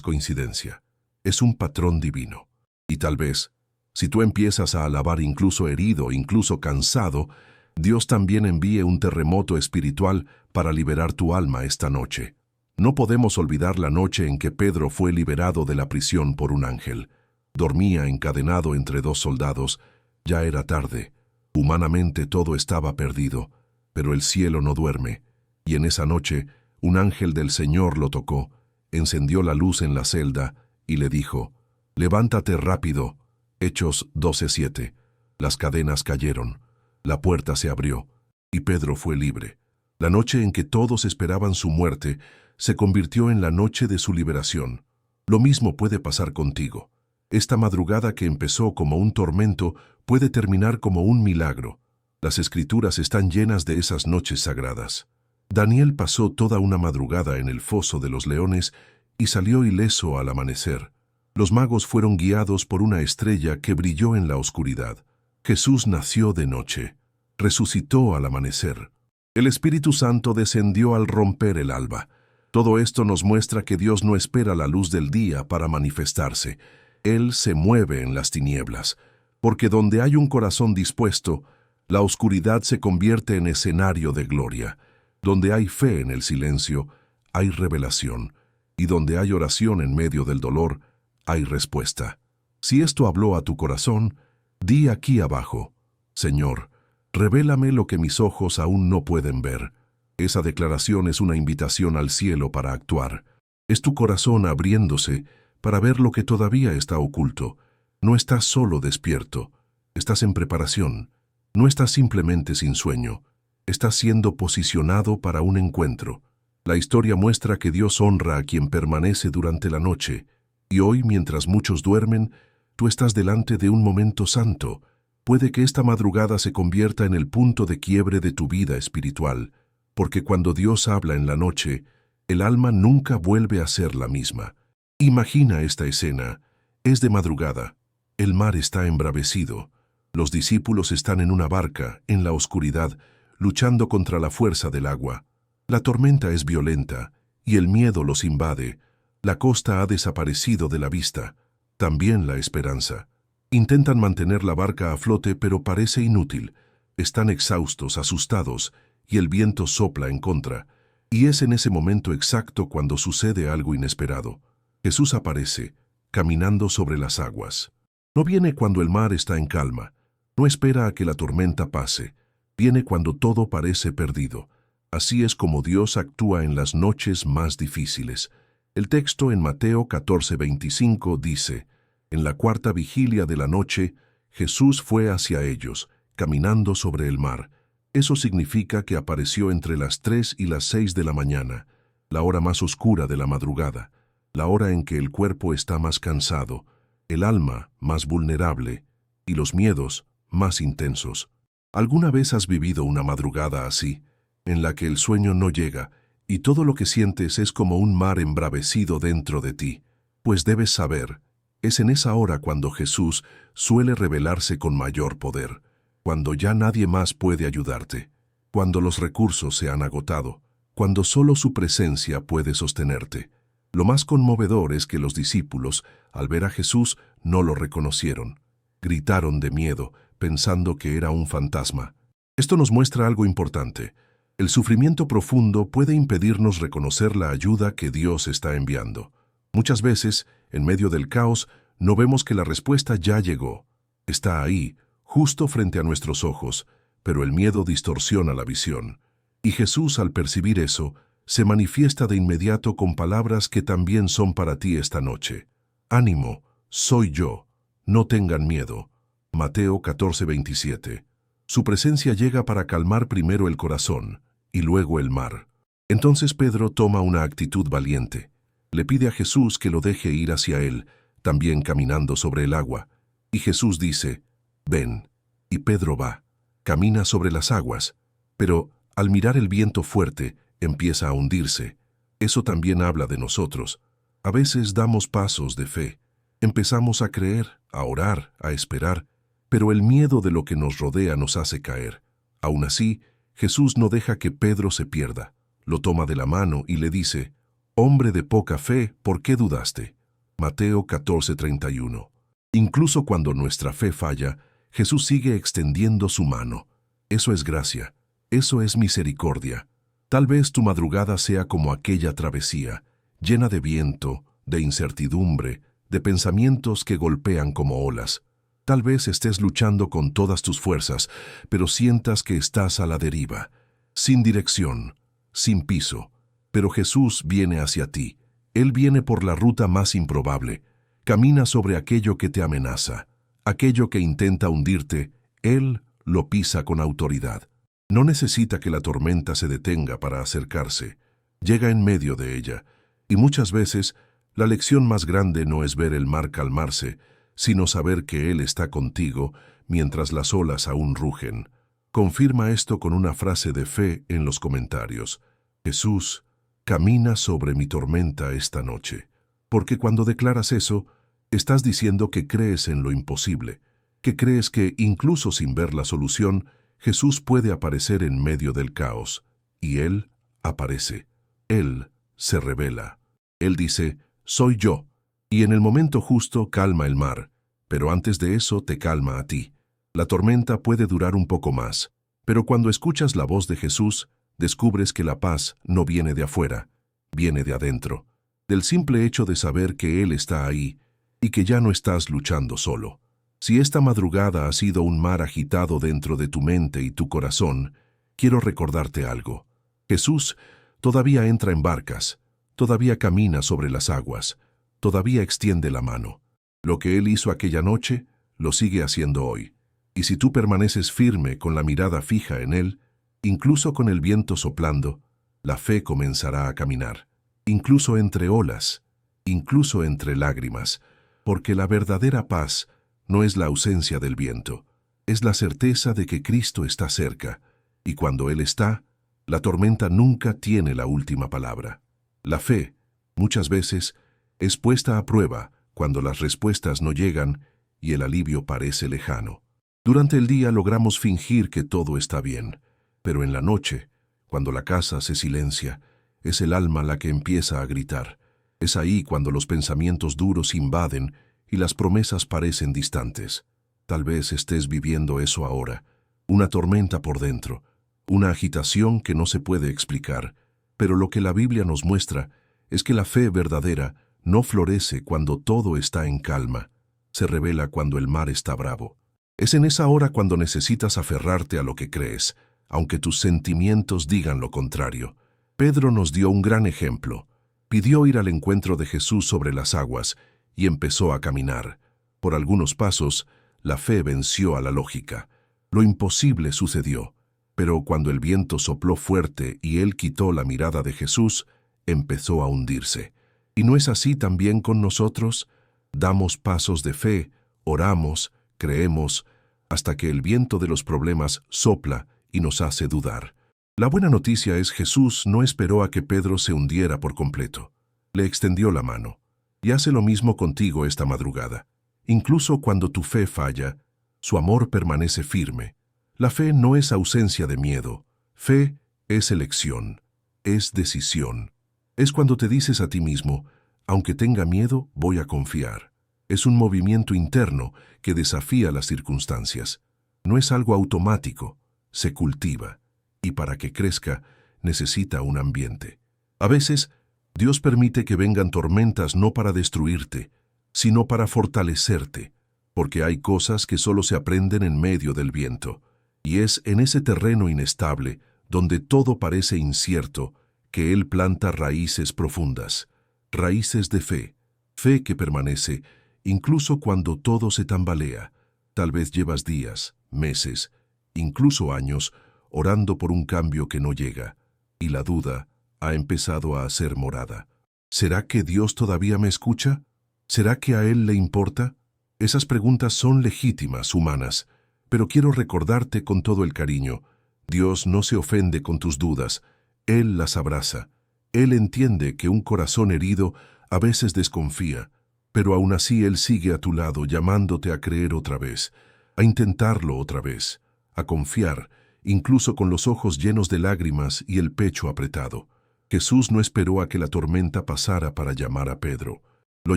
coincidencia. Es un patrón divino. Y tal vez, si tú empiezas a alabar incluso herido, incluso cansado, Dios también envíe un terremoto espiritual para liberar tu alma esta noche. No podemos olvidar la noche en que Pedro fue liberado de la prisión por un ángel. Dormía encadenado entre 2 soldados. Ya era tarde. Humanamente todo estaba perdido, pero el cielo no duerme. Y en esa noche, un ángel del Señor lo tocó, encendió la luz en la celda y le dijo: «Levántate rápido». Hechos 12:7. Las cadenas cayeron, la puerta se abrió y Pedro fue libre. La noche en que todos esperaban su muerte se convirtió en la noche de su liberación. Lo mismo puede pasar contigo. Esta madrugada que empezó como un tormento puede terminar como un milagro. Las Escrituras están llenas de esas noches sagradas. Daniel pasó toda una madrugada en el foso de los leones y salió ileso al amanecer. Los magos fueron guiados por una estrella que brilló en la oscuridad. Jesús nació de noche, resucitó al amanecer. El Espíritu Santo descendió al romper el alba. Todo esto nos muestra que Dios no espera la luz del día para manifestarse. Él se mueve en las tinieblas, porque donde hay un corazón dispuesto, la oscuridad se convierte en escenario de gloria. Donde hay fe en el silencio, hay revelación, y donde hay oración en medio del dolor, hay respuesta. Si esto habló a tu corazón, di aquí abajo: Señor, revélame lo que mis ojos aún no pueden ver. Esa declaración es una invitación al cielo para actuar. Es tu corazón abriéndose para ver lo que todavía está oculto. No estás solo despierto, estás en preparación. No estás simplemente sin sueño, estás siendo posicionado para un encuentro. La historia muestra que Dios honra a quien permanece durante la noche, y hoy, mientras muchos duermen, tú estás delante de un momento santo. Puede que esta madrugada se convierta en el punto de quiebre de tu vida espiritual, porque cuando Dios habla en la noche, el alma nunca vuelve a ser la misma. Imagina esta escena. Es de madrugada. El mar está embravecido. Los discípulos están en una barca, en la oscuridad, luchando contra la fuerza del agua. La tormenta es violenta, y el miedo los invade. La costa ha desaparecido de la vista. También la esperanza. Intentan mantener la barca a flote, pero parece inútil. Están exhaustos, asustados, y el viento sopla en contra. Y es en ese momento exacto cuando sucede algo inesperado. Jesús aparece, caminando sobre las aguas. No viene cuando el mar está en calma. No espera a que la tormenta pase. Viene cuando todo parece perdido. Así es como Dios actúa en las noches más difíciles. El texto en Mateo 14:25 dice: En la cuarta vigilia de la noche, Jesús fue hacia ellos, caminando sobre el mar. Eso significa que apareció entre las 3 y las 6 de la mañana, la hora más oscura de la madrugada, la hora en que el cuerpo está más cansado, el alma más vulnerable y los miedos más intensos. ¿Alguna vez has vivido una madrugada así, en la que el sueño no llega y todo lo que sientes es como un mar embravecido dentro de ti? Pues debes saber, es en esa hora cuando Jesús suele revelarse con mayor poder, cuando ya nadie más puede ayudarte, cuando los recursos se han agotado, cuando solo su presencia puede sostenerte. Lo más conmovedor es que los discípulos, al ver a Jesús, no lo reconocieron. Gritaron de miedo, pensando que era un fantasma. Esto nos muestra algo importante. El sufrimiento profundo puede impedirnos reconocer la ayuda que Dios está enviando. Muchas veces, en medio del caos, no vemos que la respuesta ya llegó. Está ahí, justo frente a nuestros ojos, pero el miedo distorsiona la visión. Y Jesús, al percibir eso, se manifiesta de inmediato con palabras que también son para ti esta noche. Ánimo, soy yo, no tengan miedo. Mateo 14:27. Su presencia llega para calmar primero el corazón y luego el mar. Entonces Pedro toma una actitud valiente. Le pide a Jesús que lo deje ir hacia él, también caminando sobre el agua. Y Jesús dice, ven. Y Pedro va. Camina sobre las aguas. Pero, al mirar el viento fuerte, empieza a hundirse. Eso también habla de nosotros. A veces damos pasos de fe. Empezamos a creer, a orar, a esperar, pero el miedo de lo que nos rodea nos hace caer. Aún así, Jesús no deja que Pedro se pierda. Lo toma de la mano y le dice, «Hombre de poca fe, ¿por qué dudaste?» Mateo 14:31. Incluso cuando nuestra fe falla, Jesús sigue extendiendo su mano. Eso es gracia, eso es misericordia. Tal vez tu madrugada sea como aquella travesía, llena de viento, de incertidumbre, de pensamientos que golpean como olas. Tal vez estés luchando con todas tus fuerzas, pero sientas que estás a la deriva, sin dirección, sin piso. Pero Jesús viene hacia ti. Él viene por la ruta más improbable. Camina sobre aquello que te amenaza. Aquello que intenta hundirte, Él lo pisa con autoridad. No necesita que la tormenta se detenga para acercarse. Llega en medio de ella. Y muchas veces, la lección más grande no es ver el mar calmarse, sino saber que Él está contigo mientras las olas aún rugen. Confirma esto con una frase de fe en los comentarios. Jesús, camina sobre mi tormenta esta noche. Porque cuando declaras eso, estás diciendo que crees en lo imposible, que crees que, incluso sin ver la solución, Jesús puede aparecer en medio del caos. Y Él aparece. Él se revela. Él dice, soy yo. Y en el momento justo calma el mar, pero antes de eso te calma a ti. La tormenta puede durar un poco más, pero cuando escuchas la voz de Jesús, descubres que la paz no viene de afuera, viene de adentro, del simple hecho de saber que Él está ahí y que ya no estás luchando solo. Si esta madrugada ha sido un mar agitado dentro de tu mente y tu corazón, quiero recordarte algo. Jesús todavía entra en barcas, todavía camina sobre las aguas, todavía extiende la mano. Lo que Él hizo aquella noche, lo sigue haciendo hoy. Y si tú permaneces firme con la mirada fija en Él, incluso con el viento soplando, la fe comenzará a caminar, incluso entre olas, incluso entre lágrimas, porque la verdadera paz no es la ausencia del viento, es la certeza de que Cristo está cerca, y cuando Él está, la tormenta nunca tiene la última palabra. La fe, muchas veces, es puesta a prueba cuando las respuestas no llegan y el alivio parece lejano. Durante el día logramos fingir que todo está bien, pero en la noche, cuando la casa se silencia, es el alma la que empieza a gritar. Es ahí cuando los pensamientos duros invaden y las promesas parecen distantes. Tal vez estés viviendo eso ahora, una tormenta por dentro, una agitación que no se puede explicar, pero lo que la Biblia nos muestra es que la fe verdadera no florece cuando todo está en calma, se revela cuando el mar está bravo. Es en esa hora cuando necesitas aferrarte a lo que crees, aunque tus sentimientos digan lo contrario. Pedro nos dio un gran ejemplo. Pidió ir al encuentro de Jesús sobre las aguas y empezó a caminar. Por algunos pasos, la fe venció a la lógica. Lo imposible sucedió, pero cuando el viento sopló fuerte y él quitó la mirada de Jesús, empezó a hundirse. ¿Y no es así también con nosotros? Damos pasos de fe, oramos, creemos, hasta que el viento de los problemas sopla y nos hace dudar. La buena noticia es Jesús no esperó a que Pedro se hundiera por completo. Le extendió la mano. Y hace lo mismo contigo esta madrugada. Incluso cuando tu fe falla, su amor permanece firme. La fe no es ausencia de miedo. Fe es elección, es decisión. Es cuando te dices a ti mismo, aunque tenga miedo, voy a confiar. Es un movimiento interno que desafía las circunstancias. No es algo automático, se cultiva. Y para que crezca, necesita un ambiente. A veces, Dios permite que vengan tormentas no para destruirte, sino para fortalecerte, porque hay cosas que solo se aprenden en medio del viento, y es en ese terreno inestable, donde todo parece incierto, que Él planta raíces profundas, raíces de fe, fe que permanece, incluso cuando todo se tambalea. Tal vez llevas días, meses, incluso años, orando por un cambio que no llega, y la duda ha empezado a hacer morada. ¿Será que Dios todavía me escucha? ¿Será que a Él le importa? Esas preguntas son legítimas, humanas, pero quiero recordarte con todo el cariño. Dios no se ofende con tus dudas, Él las abraza. Él entiende que un corazón herido a veces desconfía, pero aún así Él sigue a tu lado llamándote a creer otra vez, a intentarlo otra vez, a confiar, incluso con los ojos llenos de lágrimas y el pecho apretado. Jesús no esperó a que la tormenta pasara para llamar a Pedro. Lo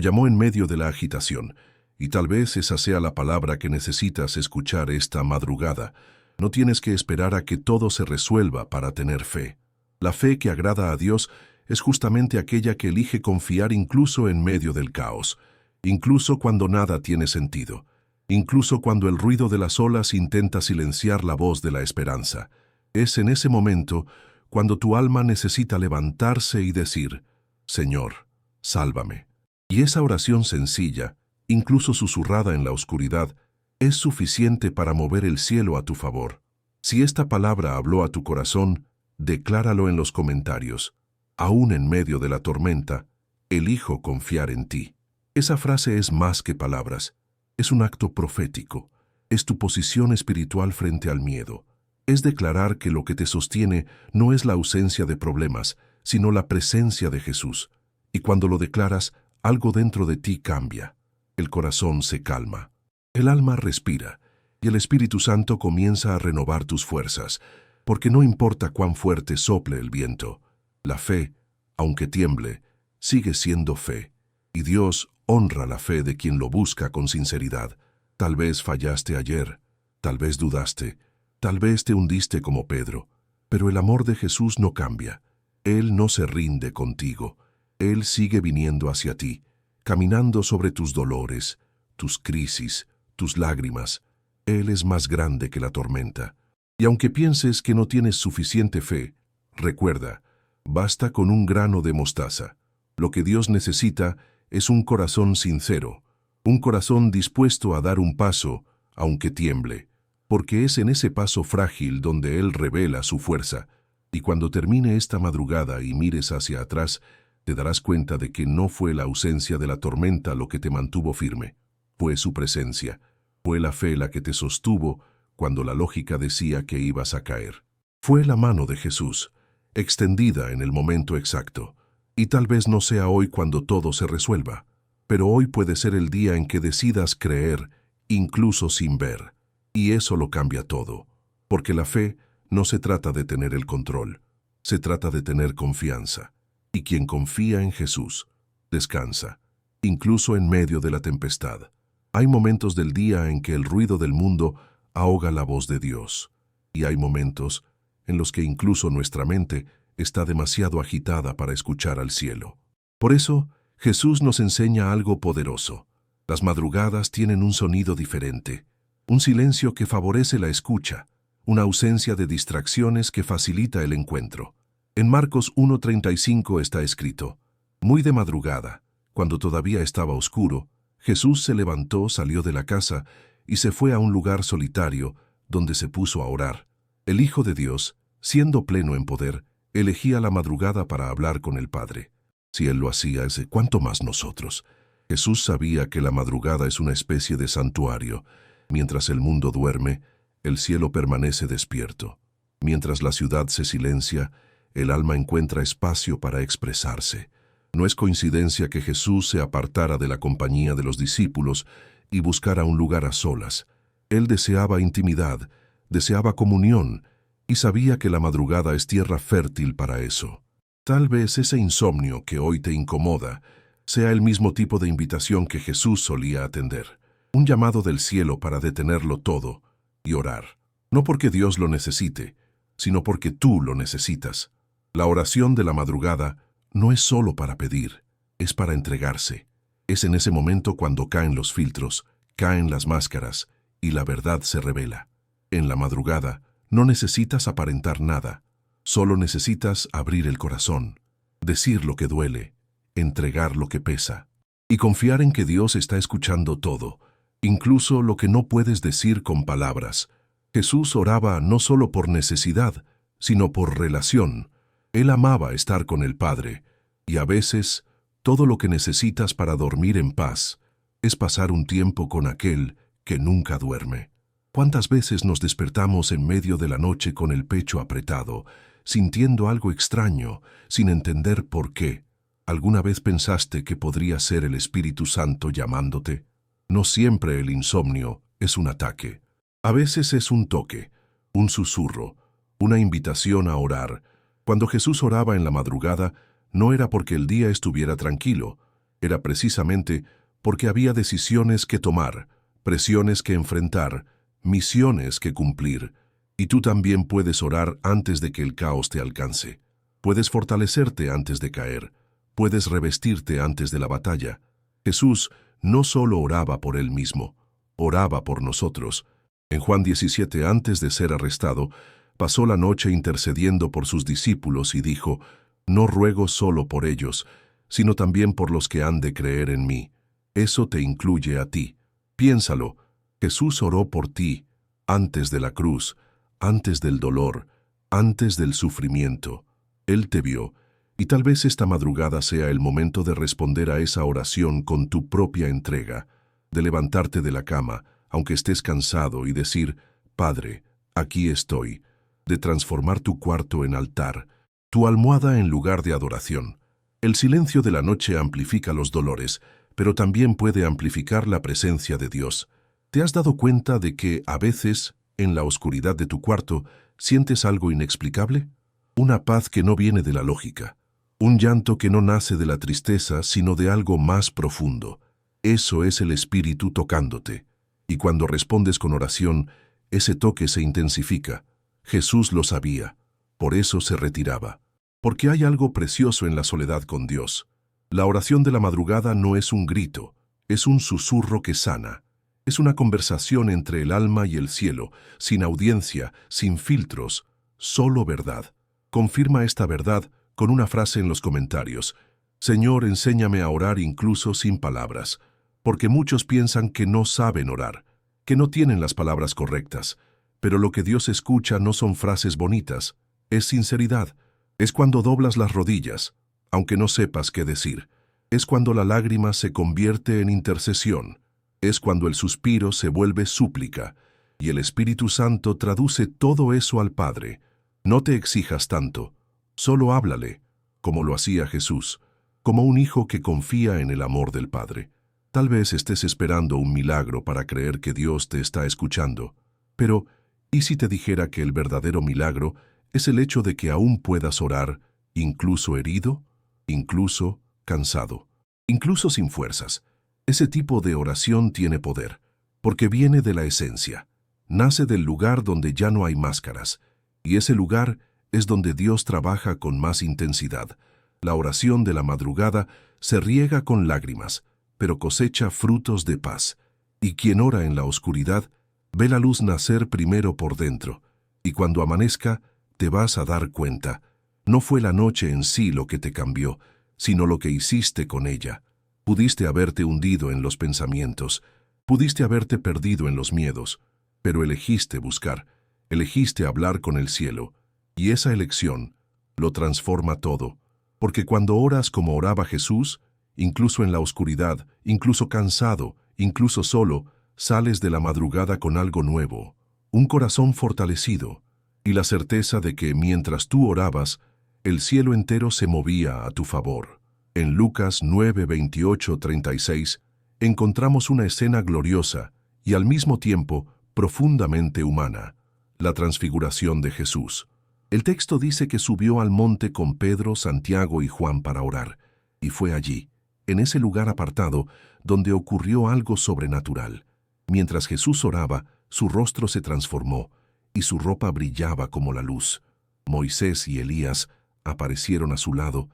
llamó en medio de la agitación, y tal vez esa sea la palabra que necesitas escuchar esta madrugada. No tienes que esperar a que todo se resuelva para tener fe. La fe que agrada a Dios es justamente aquella que elige confiar incluso en medio del caos, incluso cuando nada tiene sentido, incluso cuando el ruido de las olas intenta silenciar la voz de la esperanza. Es en ese momento cuando tu alma necesita levantarse y decir, Señor, sálvame. Y esa oración sencilla, incluso susurrada en la oscuridad, es suficiente para mover el cielo a tu favor. Si esta palabra habló a tu corazón, decláralo en los comentarios. Aún en medio de la tormenta, elijo confiar en ti. Esa frase es más que palabras, es un acto profético, es tu posición espiritual frente al miedo. Es declarar que lo que te sostiene no es la ausencia de problemas, sino la presencia de Jesús. Y cuando lo declaras, algo dentro de ti cambia. El corazón se calma, el alma respira, y el Espíritu Santo comienza a renovar tus fuerzas, porque no importa cuán fuerte sople el viento, la fe, aunque tiemble, sigue siendo fe, y Dios honra la fe de quien lo busca con sinceridad. Tal vez fallaste ayer, tal vez dudaste, tal vez te hundiste como Pedro, pero el amor de Jesús no cambia. Él no se rinde contigo, Él sigue viniendo hacia ti, caminando sobre tus dolores, tus crisis, tus lágrimas. Él es más grande que la tormenta. Y aunque pienses que no tienes suficiente fe, recuerda, basta con un grano de mostaza. Lo que Dios necesita es un corazón sincero, un corazón dispuesto a dar un paso, aunque tiemble, porque es en ese paso frágil donde Él revela su fuerza. Y cuando termine esta madrugada y mires hacia atrás, te darás cuenta de que no fue la ausencia de la tormenta lo que te mantuvo firme, fue su presencia, fue la fe la que te sostuvo cuando la lógica decía que ibas a caer. Fue la mano de Jesús, extendida en el momento exacto. Y tal vez no sea hoy cuando todo se resuelva, pero hoy puede ser el día en que decidas creer, incluso sin ver. Y eso lo cambia todo, porque la fe no se trata de tener el control, se trata de tener confianza. Y quien confía en Jesús, descansa, incluso en medio de la tempestad. Hay momentos del día en que el ruido del mundo ahoga la voz de Dios, y hay momentos en los que incluso nuestra mente está demasiado agitada para escuchar al cielo. Por eso, Jesús nos enseña algo poderoso. Las madrugadas tienen un sonido diferente, un silencio que favorece la escucha, una ausencia de distracciones que facilita el encuentro. En Marcos 1:35 está escrito, muy de madrugada, cuando todavía estaba oscuro, Jesús se levantó, salió de la casa y se fue a un lugar solitario donde se puso a orar. El Hijo de Dios, siendo pleno en poder, elegía la madrugada para hablar con el Padre. Si Él lo hacía, ¿cuánto más nosotros? Jesús sabía que la madrugada es una especie de santuario. Mientras el mundo duerme, el cielo permanece despierto. Mientras la ciudad se silencia, el alma encuentra espacio para expresarse. No es coincidencia que Jesús se apartara de la compañía de los discípulos y buscara un lugar a solas. Él deseaba intimidad, deseaba comunión, y sabía que la madrugada es tierra fértil para eso. Tal vez ese insomnio que hoy te incomoda sea el mismo tipo de invitación que Jesús solía atender. Un llamado del cielo para detenerlo todo y orar. No porque Dios lo necesite, sino porque tú lo necesitas. La oración de la madrugada no es solo para pedir, es para entregarse. Es en ese momento cuando caen los filtros, caen las máscaras y la verdad se revela. En la madrugada no necesitas aparentar nada, solo necesitas abrir el corazón, decir lo que duele, entregar lo que pesa y confiar en que Dios está escuchando todo, incluso lo que no puedes decir con palabras. Jesús oraba no solo por necesidad, sino por relación. Él amaba estar con el Padre, y a veces todo lo que necesitas para dormir en paz es pasar un tiempo con aquel que nunca duerme. ¿Cuántas veces nos despertamos en medio de la noche con el pecho apretado, sintiendo algo extraño, sin entender por qué? ¿Alguna vez pensaste que podría ser el Espíritu Santo llamándote? No siempre el insomnio es un ataque. A veces es un toque, un susurro, una invitación a orar. Cuando Jesús oraba en la madrugada, no era porque el día estuviera tranquilo, era precisamente porque había decisiones que tomar, presiones que enfrentar, misiones que cumplir. Y tú también puedes orar antes de que el caos te alcance. Puedes fortalecerte antes de caer. Puedes revestirte antes de la batalla. Jesús no solo oraba por él mismo, oraba por nosotros. En Juan 17, antes de ser arrestado, pasó la noche intercediendo por sus discípulos y dijo: «No ruego solo por ellos, sino también por los que han de creer en mí». Eso te incluye a ti. Piénsalo, Jesús oró por ti, antes de la cruz, antes del dolor, antes del sufrimiento. Él te vio, y tal vez esta madrugada sea el momento de responder a esa oración con tu propia entrega, de levantarte de la cama, aunque estés cansado, y decir: «Padre, aquí estoy», de transformar tu cuarto en altar, tu almohada en lugar de adoración. El silencio de la noche amplifica los dolores, pero también puede amplificar la presencia de Dios. ¿Te has dado cuenta de que, a veces, en la oscuridad de tu cuarto, sientes algo inexplicable? Una paz que no viene de la lógica. Un llanto que no nace de la tristeza, sino de algo más profundo. Eso es el Espíritu tocándote. Y cuando respondes con oración, ese toque se intensifica. Jesús lo sabía. Por eso se retiraba. Porque hay algo precioso en la soledad con Dios. La oración de la madrugada no es un grito, es un susurro que sana. Es una conversación entre el alma y el cielo, sin audiencia, sin filtros, solo verdad. Confirma esta verdad con una frase en los comentarios: «Señor, enséñame a orar incluso sin palabras», porque muchos piensan que no saben orar, que no tienen las palabras correctas. Pero lo que Dios escucha no son frases bonitas, es sinceridad. Es cuando doblas las rodillas, aunque no sepas qué decir. Es cuando la lágrima se convierte en intercesión. Es cuando el suspiro se vuelve súplica, y el Espíritu Santo traduce todo eso al Padre. No te exijas tanto, solo háblale, como lo hacía Jesús, como un hijo que confía en el amor del Padre. Tal vez estés esperando un milagro para creer que Dios te está escuchando, pero ¿y si te dijera que el verdadero milagro es el hecho de que aún puedas orar, incluso herido, incluso cansado, incluso sin fuerzas? Ese tipo de oración tiene poder, porque viene de la esencia, nace del lugar donde ya no hay máscaras, y ese lugar es donde Dios trabaja con más intensidad. La oración de la madrugada se riega con lágrimas, pero cosecha frutos de paz. Y quien ora en la oscuridad ve la luz nacer primero por dentro, y cuando amanezca te vas a dar cuenta. No fue la noche en sí lo que te cambió, sino lo que hiciste con ella. Pudiste haberte hundido en los pensamientos, pudiste haberte perdido en los miedos, pero elegiste buscar, elegiste hablar con el cielo, y esa elección lo transforma todo, porque cuando oras como oraba Jesús, incluso en la oscuridad, incluso cansado, incluso solo, sales de la madrugada con algo nuevo, un corazón fortalecido, y la certeza de que mientras tú orabas, el cielo entero se movía a tu favor. En Lucas 9, 28, 36, encontramos una escena gloriosa y al mismo tiempo profundamente humana, la transfiguración de Jesús. El texto dice que subió al monte con Pedro, Santiago y Juan para orar, y fue allí, en ese lugar apartado, donde ocurrió algo sobrenatural. Mientras Jesús oraba, su rostro se transformó, y su ropa brillaba como la luz. Moisés y Elías aparecieron a su lado,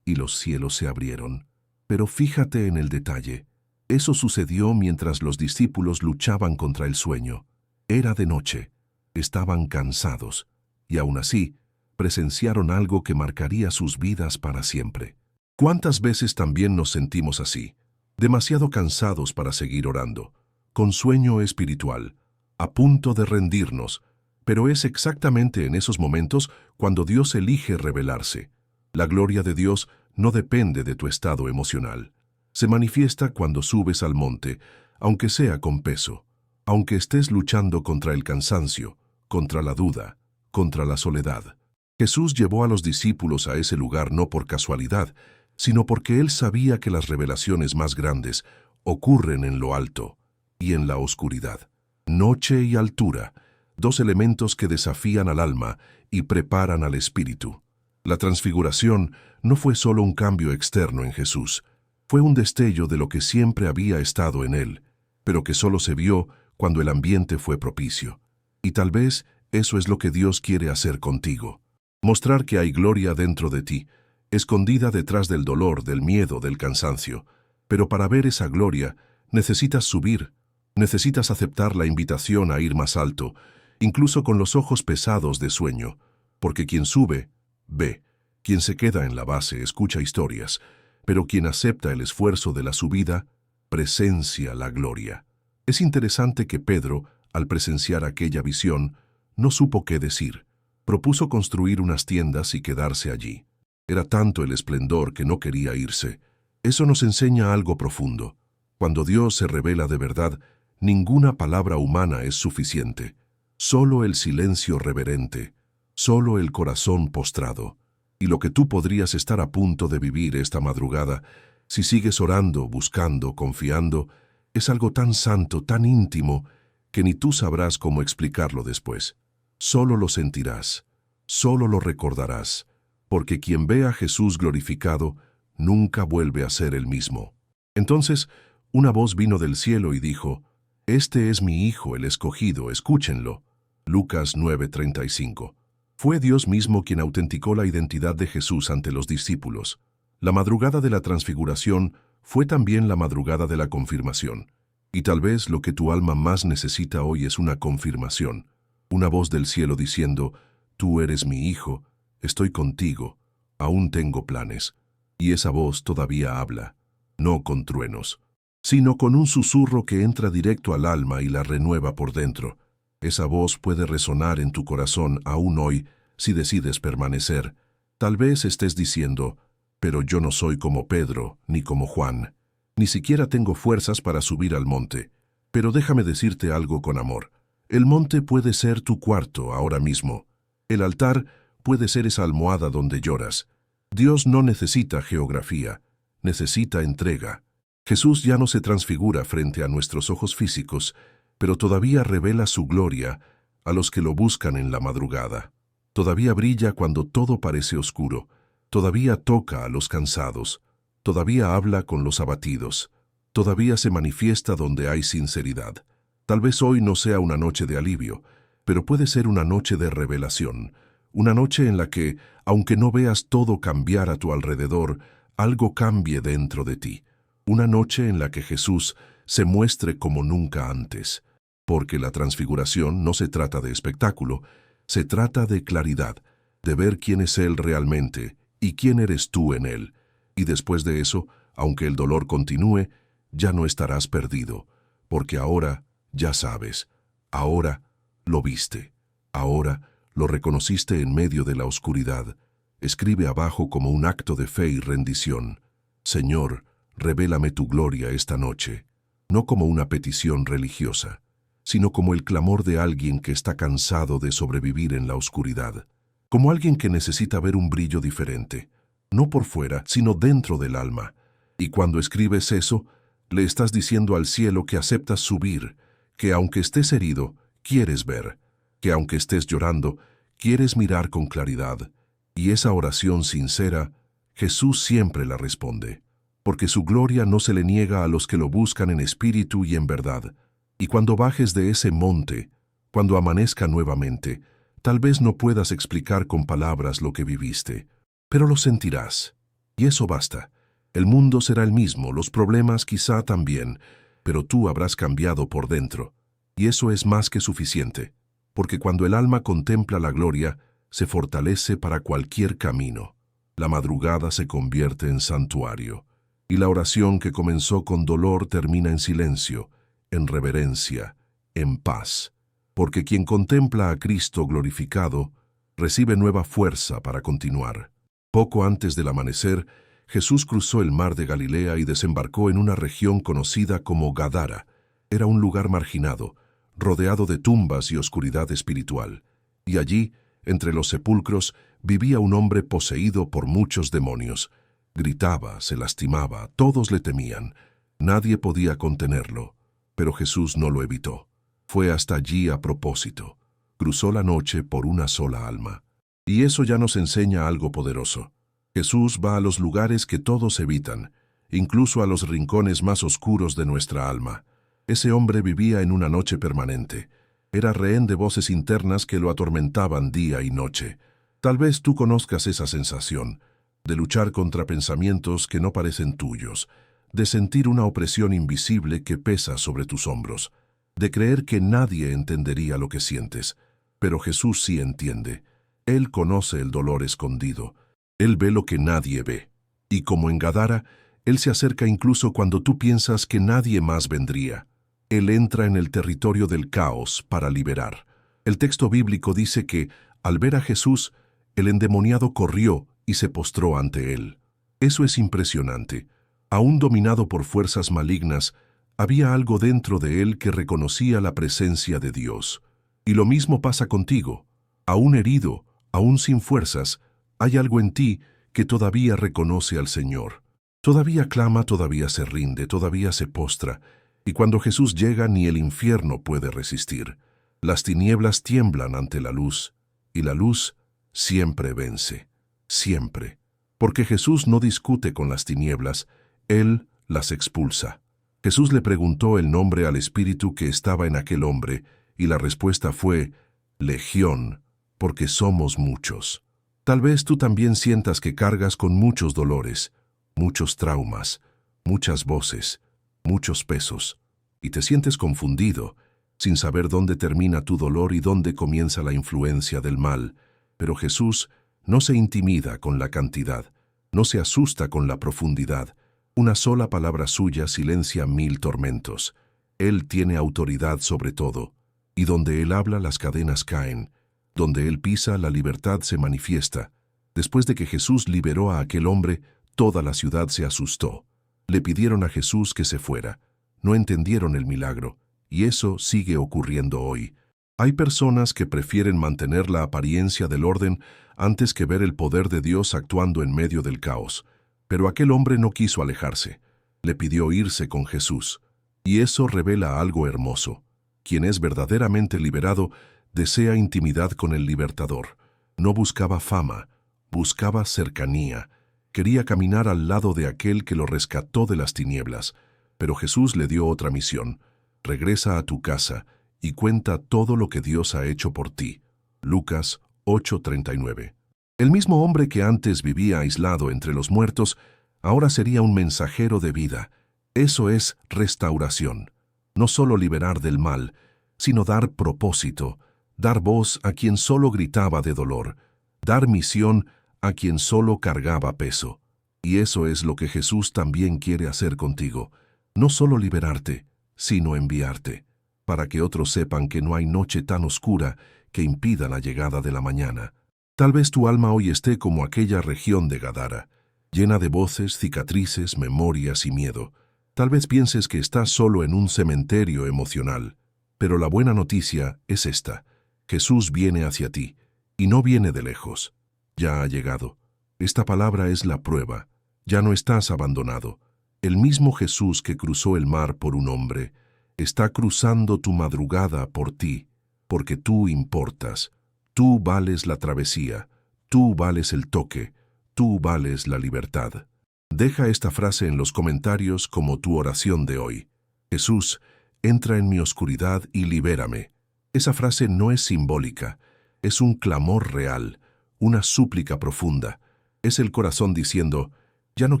y los cielos se abrieron. Pero fíjate en el detalle. Eso sucedió mientras los discípulos luchaban contra el sueño. Era de noche, estaban cansados, y aún así, presenciaron algo que marcaría sus vidas para siempre. ¿Cuántas veces también nos sentimos así? Demasiado cansados para seguir orando, con sueño espiritual, a punto de rendirnos, pero es exactamente en esos momentos cuando Dios elige revelarse. La gloria de Dios no depende de tu estado emocional. Se manifiesta cuando subes al monte, aunque sea con peso, aunque estés luchando contra el cansancio, contra la duda, contra la soledad. Jesús llevó a los discípulos a ese lugar no por casualidad, sino porque Él sabía que las revelaciones más grandes ocurren en lo alto y en la oscuridad. Noche y altura, dos elementos que desafían al alma y preparan al espíritu. La transfiguración no fue solo un cambio externo en Jesús, fue un destello de lo que siempre había estado en Él, pero que solo se vio cuando el ambiente fue propicio. Y tal vez eso es lo que Dios quiere hacer contigo. Mostrar que hay gloria dentro de ti, escondida detrás del dolor, del miedo, del cansancio. Pero para ver esa gloria, necesitas subir, necesitas aceptar la invitación a ir más alto, incluso con los ojos pesados de sueño, porque quien sube, ve, quien se queda en la base escucha historias, pero quien acepta el esfuerzo de la subida, presencia la gloria. Es interesante que Pedro, al presenciar aquella visión, no supo qué decir. Propuso construir unas tiendas y quedarse allí. Era tanto el esplendor que no quería irse. Eso nos enseña algo profundo. Cuando Dios se revela de verdad, ninguna palabra humana es suficiente. Solo el silencio reverente, solo el corazón postrado. Y lo que tú podrías estar a punto de vivir esta madrugada, si sigues orando, buscando, confiando, es algo tan santo, tan íntimo, que ni tú sabrás cómo explicarlo después. Solo lo sentirás, solo lo recordarás, porque quien ve a Jesús glorificado nunca vuelve a ser el mismo. Entonces, una voz vino del cielo y dijo, «Este es mi Hijo, el escogido, escúchenlo». Lucas 9:35. Fue Dios mismo quien autenticó la identidad de Jesús ante los discípulos. La madrugada de la transfiguración fue también la madrugada de la confirmación. Y tal vez lo que tu alma más necesita hoy es una confirmación. Una voz del cielo diciendo, «Tú eres mi Hijo, estoy contigo, aún tengo planes». Y esa voz todavía habla, no con truenos, sino con un susurro que entra directo al alma y la renueva por dentro. Esa voz puede resonar en tu corazón aún hoy si decides permanecer. Tal vez estés diciendo, «Pero yo no soy como Pedro ni como Juan. Ni siquiera tengo fuerzas para subir al monte». Pero déjame decirte algo con amor. El monte puede ser tu cuarto ahora mismo. El altar puede ser esa almohada donde lloras. Dios no necesita geografía, necesita entrega. Jesús ya no se transfigura frente a nuestros ojos físicos, pero todavía revela su gloria a los que lo buscan en la madrugada. Todavía brilla cuando todo parece oscuro, todavía toca a los cansados, todavía habla con los abatidos, todavía se manifiesta donde hay sinceridad. Tal vez hoy no sea una noche de alivio, pero puede ser una noche de revelación, una noche en la que, aunque no veas todo cambiar a tu alrededor, algo cambie dentro de ti. Una noche en la que Jesús se muestre como nunca antes. Porque la transfiguración no se trata de espectáculo, se trata de claridad, de ver quién es Él realmente y quién eres tú en Él. Y después de eso, aunque el dolor continúe, ya no estarás perdido, porque ahora ya sabes, ahora lo viste, ahora lo reconociste en medio de la oscuridad. Escribe abajo como un acto de fe y rendición, «Señor, revélame tu gloria esta noche», no como una petición religiosa, sino como el clamor de alguien que está cansado de sobrevivir en la oscuridad, como alguien que necesita ver un brillo diferente, no por fuera, sino dentro del alma. Y cuando escribes eso, le estás diciendo al cielo que aceptas subir, que aunque estés herido, quieres ver, que aunque estés llorando, quieres mirar con claridad. Y esa oración sincera, Jesús siempre la responde, porque su gloria no se le niega a los que lo buscan en espíritu y en verdad. Y cuando bajes de ese monte, cuando amanezca nuevamente, tal vez no puedas explicar con palabras lo que viviste, pero lo sentirás. Y eso basta. El mundo será el mismo, los problemas quizá también, pero tú habrás cambiado por dentro. Y eso es más que suficiente, porque cuando el alma contempla la gloria, se fortalece para cualquier camino. La madrugada se convierte en santuario, y la oración que comenzó con dolor termina en silencio, en reverencia, en paz. Porque quien contempla a Cristo glorificado, recibe nueva fuerza para continuar. Poco antes del amanecer, Jesús cruzó el mar de Galilea y desembarcó en una región conocida como Gadara. Era un lugar marginado, rodeado de tumbas y oscuridad espiritual. Y allí, entre los sepulcros, vivía un hombre poseído por muchos demonios. Gritaba, se lastimaba, todos le temían. Nadie podía contenerlo, pero Jesús no lo evitó. Fue hasta allí a propósito. Cruzó la noche por una sola alma. Y eso ya nos enseña algo poderoso. Jesús va a los lugares que todos evitan, incluso a los rincones más oscuros de nuestra alma. Ese hombre vivía en una noche permanente. Era rehén de voces internas que lo atormentaban día y noche. Tal vez tú conozcas esa sensación, de luchar contra pensamientos que no parecen tuyos, de sentir una opresión invisible que pesa sobre tus hombros, de creer que nadie entendería lo que sientes. Pero Jesús sí entiende. Él conoce el dolor escondido. Él ve lo que nadie ve. Y como en Gadara, Él se acerca incluso cuando tú piensas que nadie más vendría. Él entra en el territorio del caos para liberar. El texto bíblico dice que, al ver a Jesús, el endemoniado corrió y se postró ante Él. Eso es impresionante. Aún dominado por fuerzas malignas, había algo dentro de Él que reconocía la presencia de Dios. Y lo mismo pasa contigo. Aún herido, aún sin fuerzas, hay algo en ti que todavía reconoce al Señor. Todavía clama, todavía se rinde, todavía se postra. Y cuando Jesús llega, ni el infierno puede resistir. Las tinieblas tiemblan ante la luz, y la luz siempre vence. Siempre. Porque Jesús no discute con las tinieblas, Él las expulsa. Jesús le preguntó el nombre al espíritu que estaba en aquel hombre, y la respuesta fue, Legión, porque somos muchos. Tal vez tú también sientas que cargas con muchos dolores, muchos traumas, muchas voces, muchos pesos, y te sientes confundido, sin saber dónde termina tu dolor y dónde comienza la influencia del mal. Pero Jesús no se intimida con la cantidad, no se asusta con la profundidad. Una sola palabra suya silencia 1000 tormentos. Él tiene autoridad sobre todo, y donde Él habla las cadenas caen. Donde Él pisa, la libertad se manifiesta. Después de que Jesús liberó a aquel hombre, toda la ciudad se asustó. Le pidieron a Jesús que se fuera. No entendieron el milagro, y eso sigue ocurriendo hoy. Hay personas que prefieren mantener la apariencia del orden antes que ver el poder de Dios actuando en medio del caos. Pero aquel hombre no quiso alejarse. Le pidió irse con Jesús. Y eso revela algo hermoso. Quien es verdaderamente liberado desea intimidad con el libertador. No buscaba fama, buscaba cercanía. Quería caminar al lado de aquel que lo rescató de las tinieblas. Pero Jesús le dio otra misión. Regresa a tu casa y cuenta todo lo que Dios ha hecho por ti. Lucas 8:39. El mismo hombre que antes vivía aislado entre los muertos, ahora sería un mensajero de vida. Eso es restauración. No solo liberar del mal, sino dar propósito, dar voz a quien solo gritaba de dolor, dar misión a quien solo cargaba peso. Y eso es lo que Jesús también quiere hacer contigo. No solo liberarte, sino enviarte, para que otros sepan que no hay noche tan oscura que impida la llegada de la mañana. Tal vez tu alma hoy esté como aquella región de Gadara, llena de voces, cicatrices, memorias y miedo. Tal vez pienses que estás solo en un cementerio emocional, pero la buena noticia es esta. Jesús viene hacia ti, y no viene de lejos. Ya ha llegado. Esta palabra es la prueba. Ya no estás abandonado. El mismo Jesús que cruzó el mar por un hombre, está cruzando tu madrugada por ti, porque tú importas. Tú vales la travesía, tú vales el toque, tú vales la libertad. Deja esta frase en los comentarios como tu oración de hoy. Jesús, entra en mi oscuridad y libérame. Esa frase no es simbólica, es un clamor real, una súplica profunda. Es el corazón diciendo, Ya no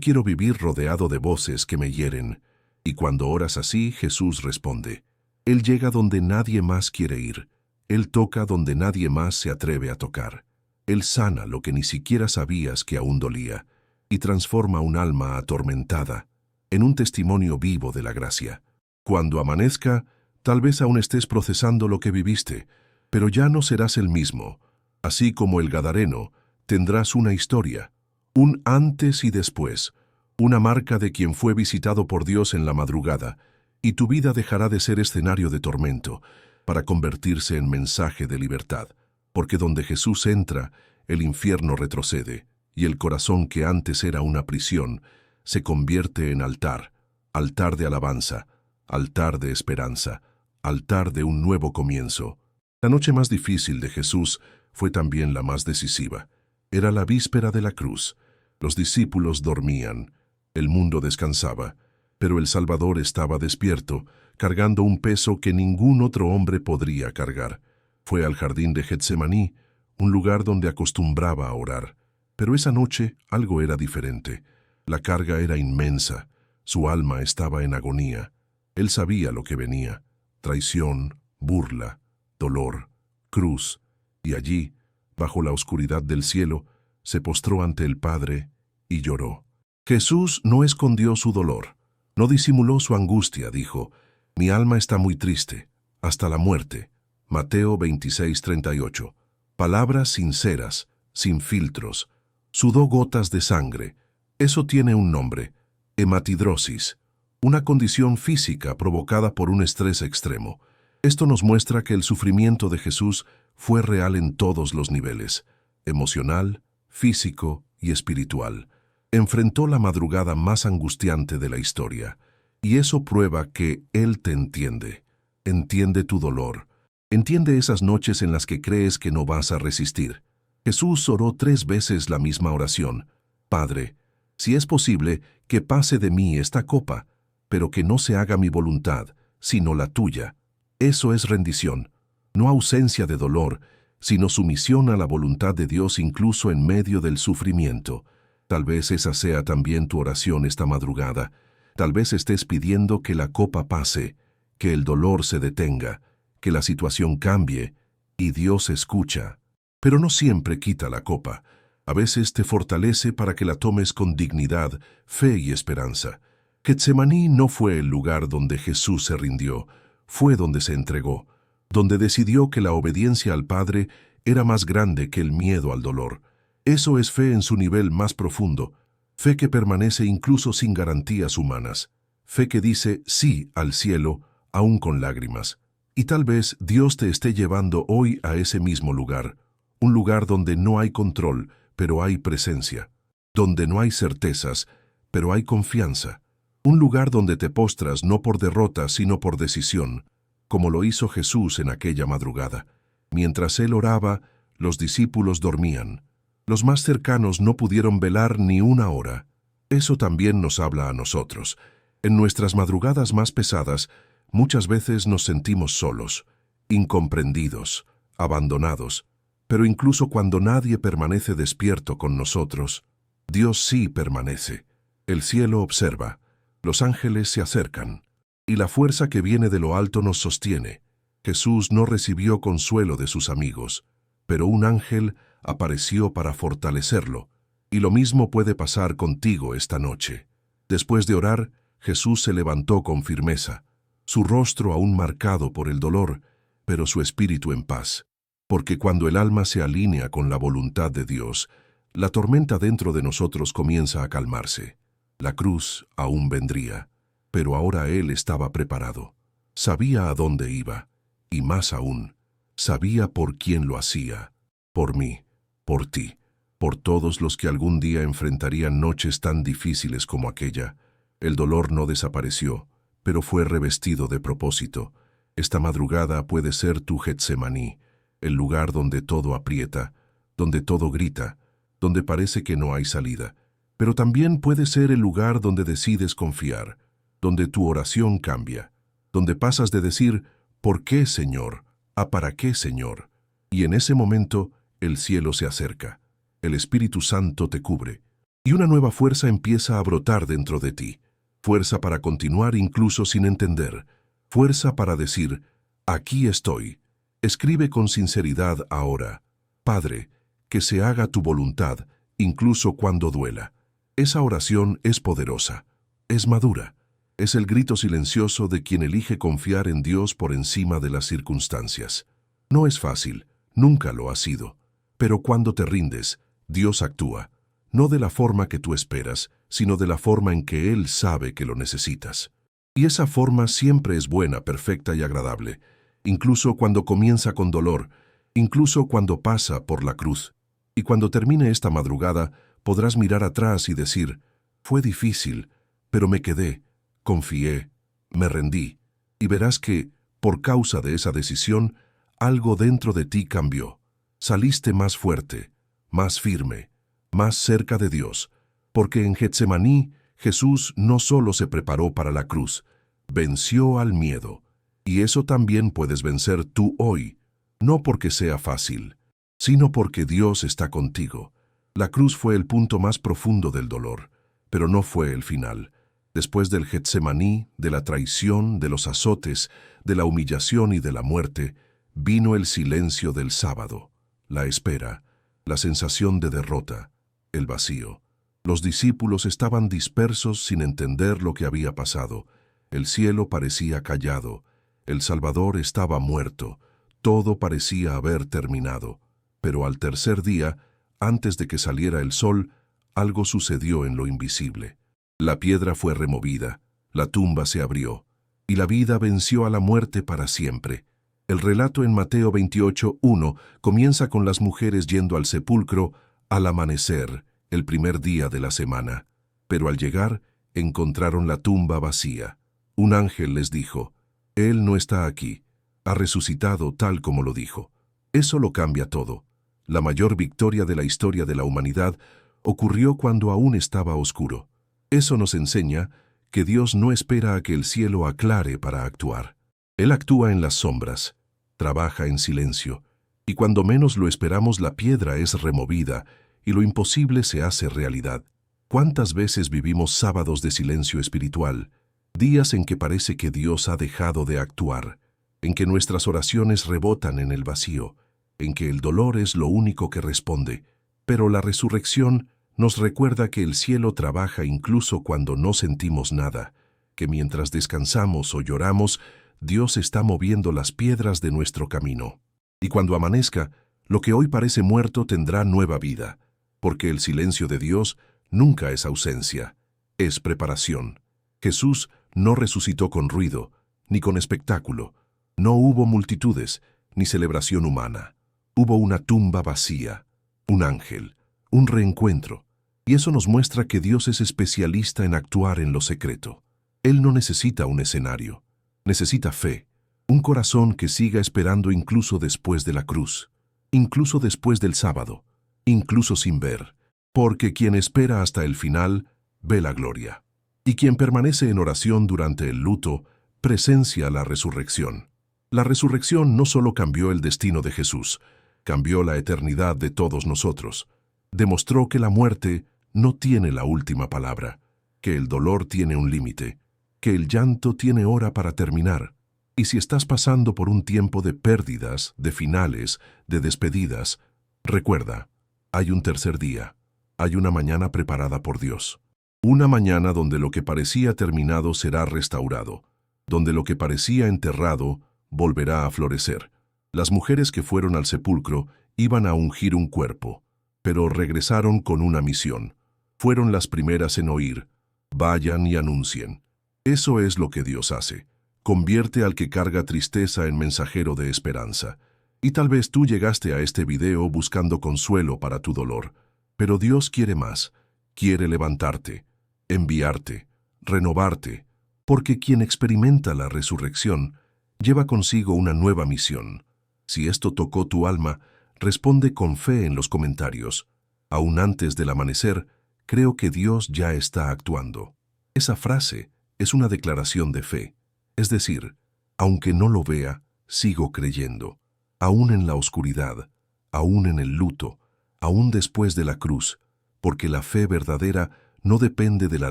quiero vivir rodeado de voces que me hieren. Y cuando oras así, Jesús responde. Él llega donde nadie más quiere ir. Él toca donde nadie más se atreve a tocar. Él sana lo que ni siquiera sabías que aún dolía y transforma un alma atormentada en un testimonio vivo de la gracia. Cuando amanezca, tal vez aún estés procesando lo que viviste, pero ya no serás el mismo. Así como el Gadareno, tendrás una historia, un antes y después, una marca de quien fue visitado por Dios en la madrugada, y tu vida dejará de ser escenario de tormento para convertirse en mensaje de libertad, porque donde Jesús entra, el infierno retrocede, y el corazón que antes era una prisión se convierte en altar, altar de alabanza, altar de esperanza, altar de un nuevo comienzo. La noche más difícil de Jesús fue también la más decisiva. Era la víspera de la cruz. Los discípulos dormían, el mundo descansaba, pero el Salvador estaba despierto, cargando un peso que ningún otro hombre podría cargar. Fue al jardín de Getsemaní, un lugar donde acostumbraba a orar. Pero esa noche algo era diferente. La carga era inmensa, su alma estaba en agonía. Él sabía lo que venía: traición, burla, dolor, cruz, y allí, bajo la oscuridad del cielo, se postró ante el Padre y lloró. Jesús no escondió su dolor, no disimuló su angustia, dijo: «Mi alma está muy triste, hasta la muerte». Mateo 26:38. Palabras sinceras, sin filtros. Sudó gotas de sangre. Eso tiene un nombre: hematidrosis, una condición física provocada por un estrés extremo. Esto nos muestra que el sufrimiento de Jesús fue real en todos los niveles: emocional, físico y espiritual. Enfrentó la madrugada más angustiante de la historia, y eso prueba que Él te entiende. Entiende tu dolor. Entiende esas noches en las que crees que no vas a resistir. Jesús oró 3 veces la misma oración: Padre, si es posible, que pase de mí esta copa, pero que no se haga mi voluntad, sino la tuya. Eso es rendición, no ausencia de dolor, sino sumisión a la voluntad de Dios incluso en medio del sufrimiento. Tal vez esa sea también tu oración esta madrugada. Tal vez estés pidiendo que la copa pase, que el dolor se detenga, que la situación cambie, y Dios escucha. Pero no siempre quita la copa. A veces te fortalece para que la tomes con dignidad, fe y esperanza. Getsemaní no fue el lugar donde Jesús se rindió, fue donde se entregó, donde decidió que la obediencia al Padre era más grande que el miedo al dolor. Eso es fe en su nivel más profundo, fe que permanece incluso sin garantías humanas, fe que dice sí al cielo, aún con lágrimas. Y tal vez Dios te esté llevando hoy a ese mismo lugar, un lugar donde no hay control, pero hay presencia, donde no hay certezas, pero hay confianza, un lugar donde te postras no por derrota, sino por decisión, como lo hizo Jesús en aquella madrugada. Mientras Él oraba, los discípulos dormían. Los más cercanos no pudieron velar ni una hora. Eso también nos habla a nosotros. En nuestras madrugadas más pesadas, muchas veces nos sentimos solos, incomprendidos, abandonados. Pero incluso cuando nadie permanece despierto con nosotros, Dios sí permanece. El cielo observa, los ángeles se acercan, y la fuerza que viene de lo alto nos sostiene. Jesús no recibió consuelo de sus amigos, pero un ángel apareció para fortalecerlo, y lo mismo puede pasar contigo esta noche. Después de orar, Jesús se levantó con firmeza, su rostro aún marcado por el dolor, pero su espíritu en paz. Porque cuando el alma se alinea con la voluntad de Dios, la tormenta dentro de nosotros comienza a calmarse. La cruz aún vendría, pero ahora Él estaba preparado. Sabía a dónde iba, y más aún, sabía por quién lo hacía. Por mí, por ti, por todos los que algún día enfrentarían noches tan difíciles como aquella. El dolor no desapareció, pero fue revestido de propósito. Esta madrugada puede ser tu Getsemaní, el lugar donde todo aprieta, donde todo grita, donde parece que no hay salida. Pero también puede ser el lugar donde decides confiar, donde tu oración cambia, donde pasas de decir «¿Por qué, Señor?», a «¿Para qué, Señor?». Y en ese momento el cielo se acerca, el Espíritu Santo te cubre, Y una nueva fuerza empieza a brotar dentro de ti. Fuerza para continuar incluso sin entender. Fuerza para decir, aquí estoy. Escribe con sinceridad ahora. Padre, que se haga tu voluntad, incluso cuando duela. Esa oración es poderosa, es madura. Es el grito silencioso de quien elige confiar en Dios por encima de las circunstancias. No es fácil, nunca lo ha sido. Pero cuando te rindes, Dios actúa, no de la forma que tú esperas, sino de la forma en que Él sabe que lo necesitas. Y esa forma siempre es buena, perfecta y agradable, incluso cuando comienza con dolor, incluso cuando pasa por la cruz. Y cuando termine esta madrugada, podrás mirar atrás y decir, fue difícil, pero me quedé, confié, me rendí, y verás que, por causa de esa decisión, algo dentro de ti cambió. Saliste más fuerte, más firme, más cerca de Dios, porque en Getsemaní Jesús no solo se preparó para la cruz, venció al miedo, y eso también puedes vencer tú hoy, no porque sea fácil, sino porque Dios está contigo. La cruz fue el punto más profundo del dolor, pero no fue el final. Después del Getsemaní, de la traición, de los azotes, de la humillación y de la muerte, vino el silencio del sábado, la espera, la sensación de derrota, el vacío. Los discípulos estaban dispersos sin entender lo que había pasado. El cielo parecía callado, el Salvador estaba muerto, todo parecía haber terminado. Pero al tercer día, antes de que saliera el sol, algo sucedió en lo invisible. La piedra fue removida, la tumba se abrió, y la vida venció a la muerte para siempre. El relato en Mateo 28:1 comienza con las mujeres yendo al sepulcro al amanecer, el primer día de la semana. Pero al llegar, encontraron la tumba vacía. Un ángel les dijo, Él no está aquí, ha resucitado tal como lo dijo. Eso lo cambia todo. La mayor victoria de la historia de la humanidad ocurrió cuando aún estaba oscuro. Eso nos enseña que Dios no espera a que el cielo aclare para actuar. Él actúa en las sombras, trabaja en silencio, y cuando menos lo esperamos la piedra es removida y lo imposible se hace realidad. ¿Cuántas veces vivimos sábados de silencio espiritual, días en que parece que Dios ha dejado de actuar, en que nuestras oraciones rebotan en el vacío, en que el dolor es lo único que responde, pero la resurrección nos recuerda que el cielo trabaja incluso cuando no sentimos nada, que mientras descansamos o lloramos, Dios está moviendo las piedras de nuestro camino. Y cuando amanezca, lo que hoy parece muerto tendrá nueva vida, porque el silencio de Dios nunca es ausencia, es preparación. Jesús no resucitó con ruido, ni con espectáculo. No hubo multitudes, ni celebración humana. Hubo una tumba vacía, un ángel, un reencuentro. Y eso nos muestra que Dios es especialista en actuar en lo secreto. Él no necesita un escenario, necesita fe, un corazón que siga esperando incluso después de la cruz, incluso después del sábado, incluso sin ver, porque quien espera hasta el final ve la gloria. Y quien permanece en oración durante el luto presencia la resurrección. La resurrección no solo cambió el destino de Jesús, cambió la eternidad de todos nosotros. Demostró que la muerte no tiene la última palabra, que el dolor tiene un límite, que el llanto tiene hora para terminar. Y si estás pasando por un tiempo de pérdidas, de finales, de despedidas, recuerda, hay un tercer día, hay una mañana preparada por Dios. Una mañana donde lo que parecía terminado será restaurado, donde lo que parecía enterrado volverá a florecer. Las mujeres que fueron al sepulcro iban a ungir un cuerpo, pero regresaron con una misión. Fueron las primeras en oír, vayan y anuncien. Eso es lo que Dios hace. Convierte al que carga tristeza en mensajero de esperanza. Y tal vez tú llegaste a este video buscando consuelo para tu dolor, pero Dios quiere más. Quiere levantarte, enviarte, renovarte, porque quien experimenta la resurrección lleva consigo una nueva misión. Si esto tocó tu alma, responde con fe en los comentarios. Aún antes del amanecer, creo que Dios ya está actuando. Esa frase es una declaración de fe. Es decir, aunque no lo vea, sigo creyendo. Aún en la oscuridad, aún en el luto, aún después de la cruz, porque la fe verdadera no depende de la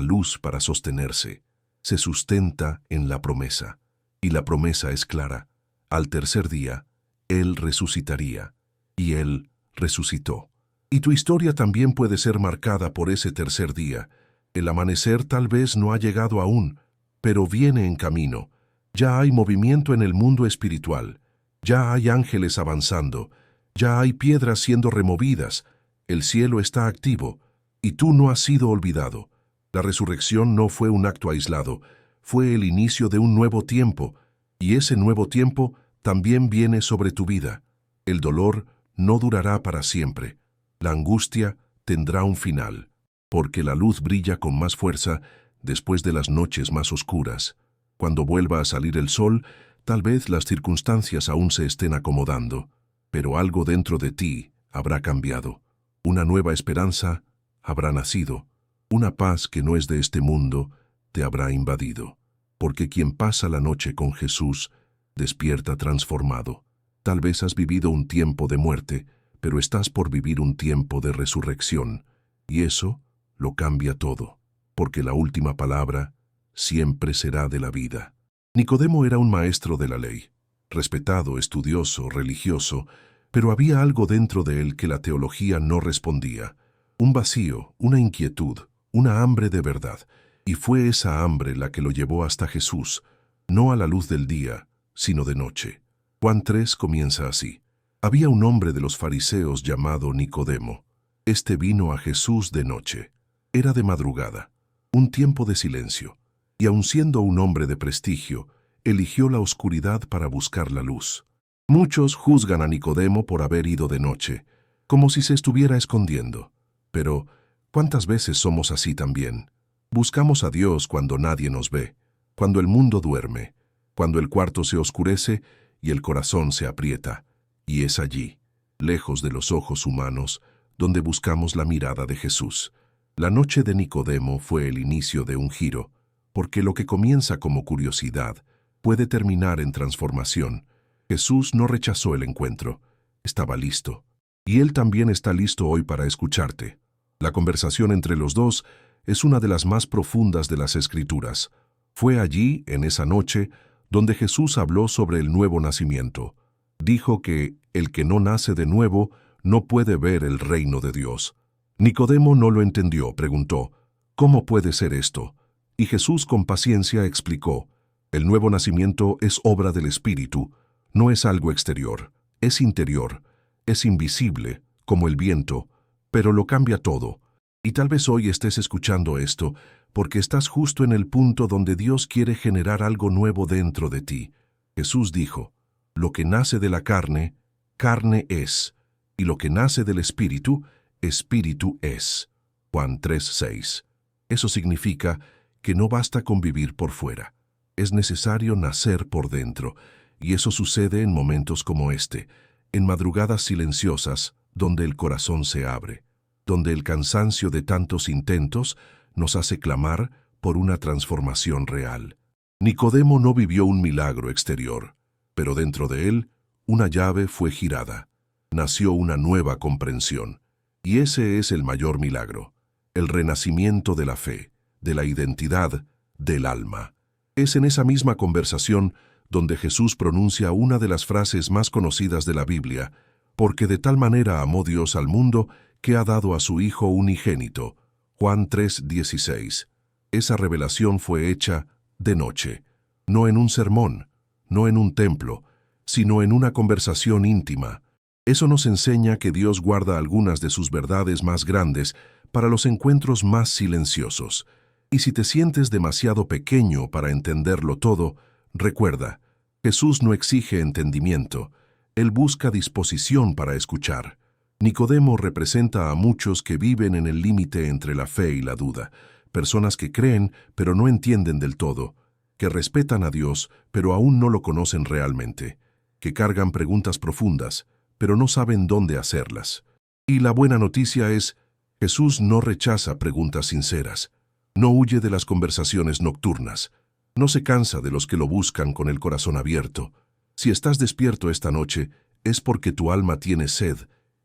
luz para sostenerse, se sustenta en la promesa. Y la promesa es clara: al tercer día, Él resucitaría. Y Él resucitó. Y tu historia también puede ser marcada por ese tercer día. El amanecer tal vez no ha llegado aún, pero viene en camino. Ya hay movimiento en el mundo espiritual. Ya hay ángeles avanzando. Ya hay piedras siendo removidas. El cielo está activo. Y tú no has sido olvidado. La resurrección no fue un acto aislado. Fue el inicio de un nuevo tiempo. Y ese nuevo tiempo también viene sobre tu vida. El dolor no durará para siempre. La angustia tendrá un final, porque la luz brilla con más fuerza después de las noches más oscuras. Cuando vuelva a salir el sol, tal vez las circunstancias aún se estén acomodando, pero algo dentro de ti habrá cambiado. Una nueva esperanza habrá nacido. Una paz que no es de este mundo te habrá invadido, porque quien pasa la noche con Jesús despierta transformado. Tal vez has vivido un tiempo de muerte, pero estás por vivir un tiempo de resurrección, y eso lo cambia todo, porque la última palabra siempre será de la vida. Nicodemo era un maestro de la ley, respetado, estudioso, religioso, pero había algo dentro de él que la teología no respondía, un vacío, una inquietud, una hambre de verdad, y fue esa hambre la que lo llevó hasta Jesús, no a la luz del día, sino de noche. Juan 3 comienza así: había un hombre de los fariseos llamado Nicodemo. Este vino a Jesús de noche. Era de madrugada, un tiempo de silencio, y aun siendo un hombre de prestigio, eligió la oscuridad para buscar la luz. Muchos juzgan a Nicodemo por haber ido de noche, como si se estuviera escondiendo. Pero, ¿cuántas veces somos así también? Buscamos a Dios cuando nadie nos ve, cuando el mundo duerme, cuando el cuarto se oscurece y el corazón se aprieta. Y es allí, lejos de los ojos humanos, donde buscamos la mirada de Jesús. La noche de Nicodemo fue el inicio de un giro, porque lo que comienza como curiosidad puede terminar en transformación. Jesús no rechazó el encuentro, estaba listo. Y Él también está listo hoy para escucharte. La conversación entre los dos es una de las más profundas de las Escrituras. Fue allí, en esa noche, donde Jesús habló sobre el nuevo nacimiento. Dijo que el que no nace de nuevo no puede ver el reino de Dios. Nicodemo no lo entendió, preguntó: ¿cómo puede ser esto? Y Jesús con paciencia explicó: el nuevo nacimiento es obra del Espíritu, no es algo exterior, es interior, es invisible, como el viento, pero lo cambia todo. Y tal vez hoy estés escuchando esto porque estás justo en el punto donde Dios quiere generar algo nuevo dentro de ti. Jesús dijo: lo que nace de la carne, carne es, y lo que nace del Espíritu, Espíritu es. Juan 3:6. Eso significa que no basta con vivir por fuera. Es necesario nacer por dentro, y eso sucede en momentos como este, en madrugadas silenciosas, donde el corazón se abre, donde el cansancio de tantos intentos nos hace clamar por una transformación real. Nicodemo no vivió un milagro exterior, pero dentro de él, una llave fue girada. Nació una nueva comprensión, y ese es el mayor milagro, el renacimiento de la fe, de la identidad, del alma. Es en esa misma conversación donde Jesús pronuncia una de las frases más conocidas de la Biblia: porque de tal manera amó Dios al mundo que ha dado a su Hijo unigénito. Juan 3:16. Esa revelación fue hecha de noche, no en un sermón, no en un templo, sino en una conversación íntima. Eso nos enseña que Dios guarda algunas de sus verdades más grandes para los encuentros más silenciosos. Y si te sientes demasiado pequeño para entenderlo todo, recuerda, Jesús no exige entendimiento, Él busca disposición para escuchar. Nicodemo representa a muchos que viven en el límite entre la fe y la duda, personas que creen pero no entienden del todo, que respetan a Dios pero aún no lo conocen realmente, que cargan preguntas profundas pero no saben dónde hacerlas. Y la buena noticia es, Jesús no rechaza preguntas sinceras, no huye de las conversaciones nocturnas, no se cansa de los que lo buscan con el corazón abierto. Si estás despierto esta noche, es porque tu alma tiene sed,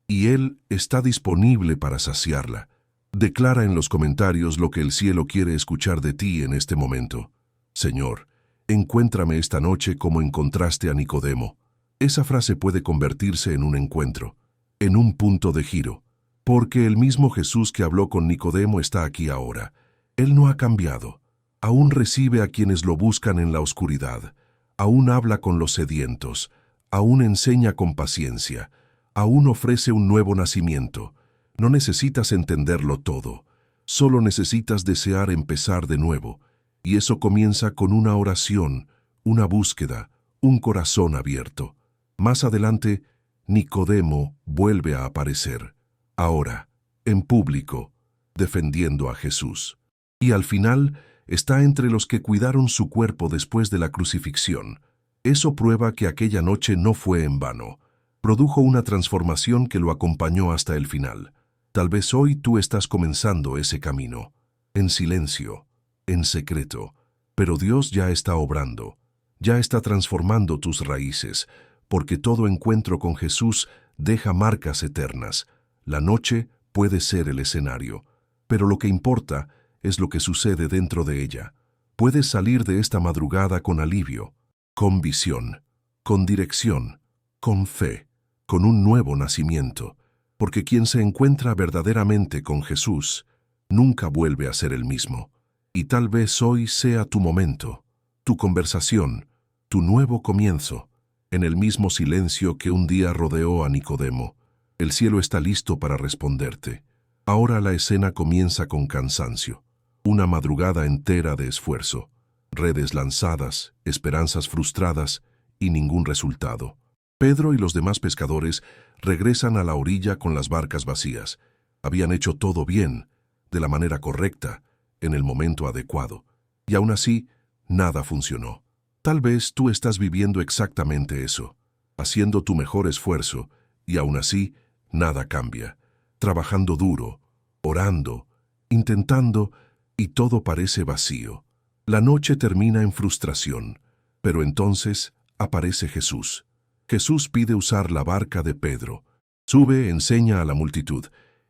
y Él está disponible para saciarla. Declara en los comentarios lo que el cielo quiere escuchar de ti en este momento. Señor, encuéntrame esta noche como encontraste a Nicodemo. Esa frase puede convertirse en un encuentro, en un punto de giro, porque el mismo Jesús que habló con Nicodemo está aquí ahora. Él no ha cambiado. Aún recibe a quienes lo buscan en la oscuridad. Aún habla con los sedientos. Aún enseña con paciencia. Aún ofrece un nuevo nacimiento. No necesitas entenderlo todo. Solo necesitas desear empezar de nuevo. Y eso comienza con una oración, una búsqueda, un corazón abierto. Más adelante, Nicodemo vuelve a aparecer. Ahora, en público, defendiendo a Jesús. Y al final, está entre los que cuidaron su cuerpo después de la crucifixión. Eso prueba que aquella noche no fue en vano. Produjo una transformación que lo acompañó hasta el final. Tal vez hoy tú estás comenzando ese camino, en silencio, en secreto, pero Dios ya está obrando, ya está transformando tus raíces, porque todo encuentro con Jesús deja marcas eternas. La noche puede ser el escenario, pero lo que importa es lo que sucede dentro de ella. Puedes salir de esta madrugada con alivio, con visión, con dirección, con fe, con un nuevo nacimiento, porque quien se encuentra verdaderamente con Jesús nunca vuelve a ser el mismo. Y tal vez hoy sea tu momento, tu conversación, tu nuevo comienzo, en el mismo silencio que un día rodeó a Nicodemo. El cielo está listo para responderte. Ahora la escena comienza con cansancio. Una madrugada entera de esfuerzo, redes lanzadas, esperanzas frustradas y ningún resultado. Pedro y los demás pescadores regresan a la orilla con las barcas vacías. Habían hecho todo bien, de la manera correcta, en el momento adecuado. Y aún así, nada funcionó. Tal vez tú estás viviendo exactamente eso, haciendo tu mejor esfuerzo, y aún así, nada cambia. Trabajando duro, orando, intentando, y todo parece vacío. La noche termina en frustración, pero entonces aparece Jesús. Jesús pide usar la barca de Pedro. Sube, enseña a la multitud,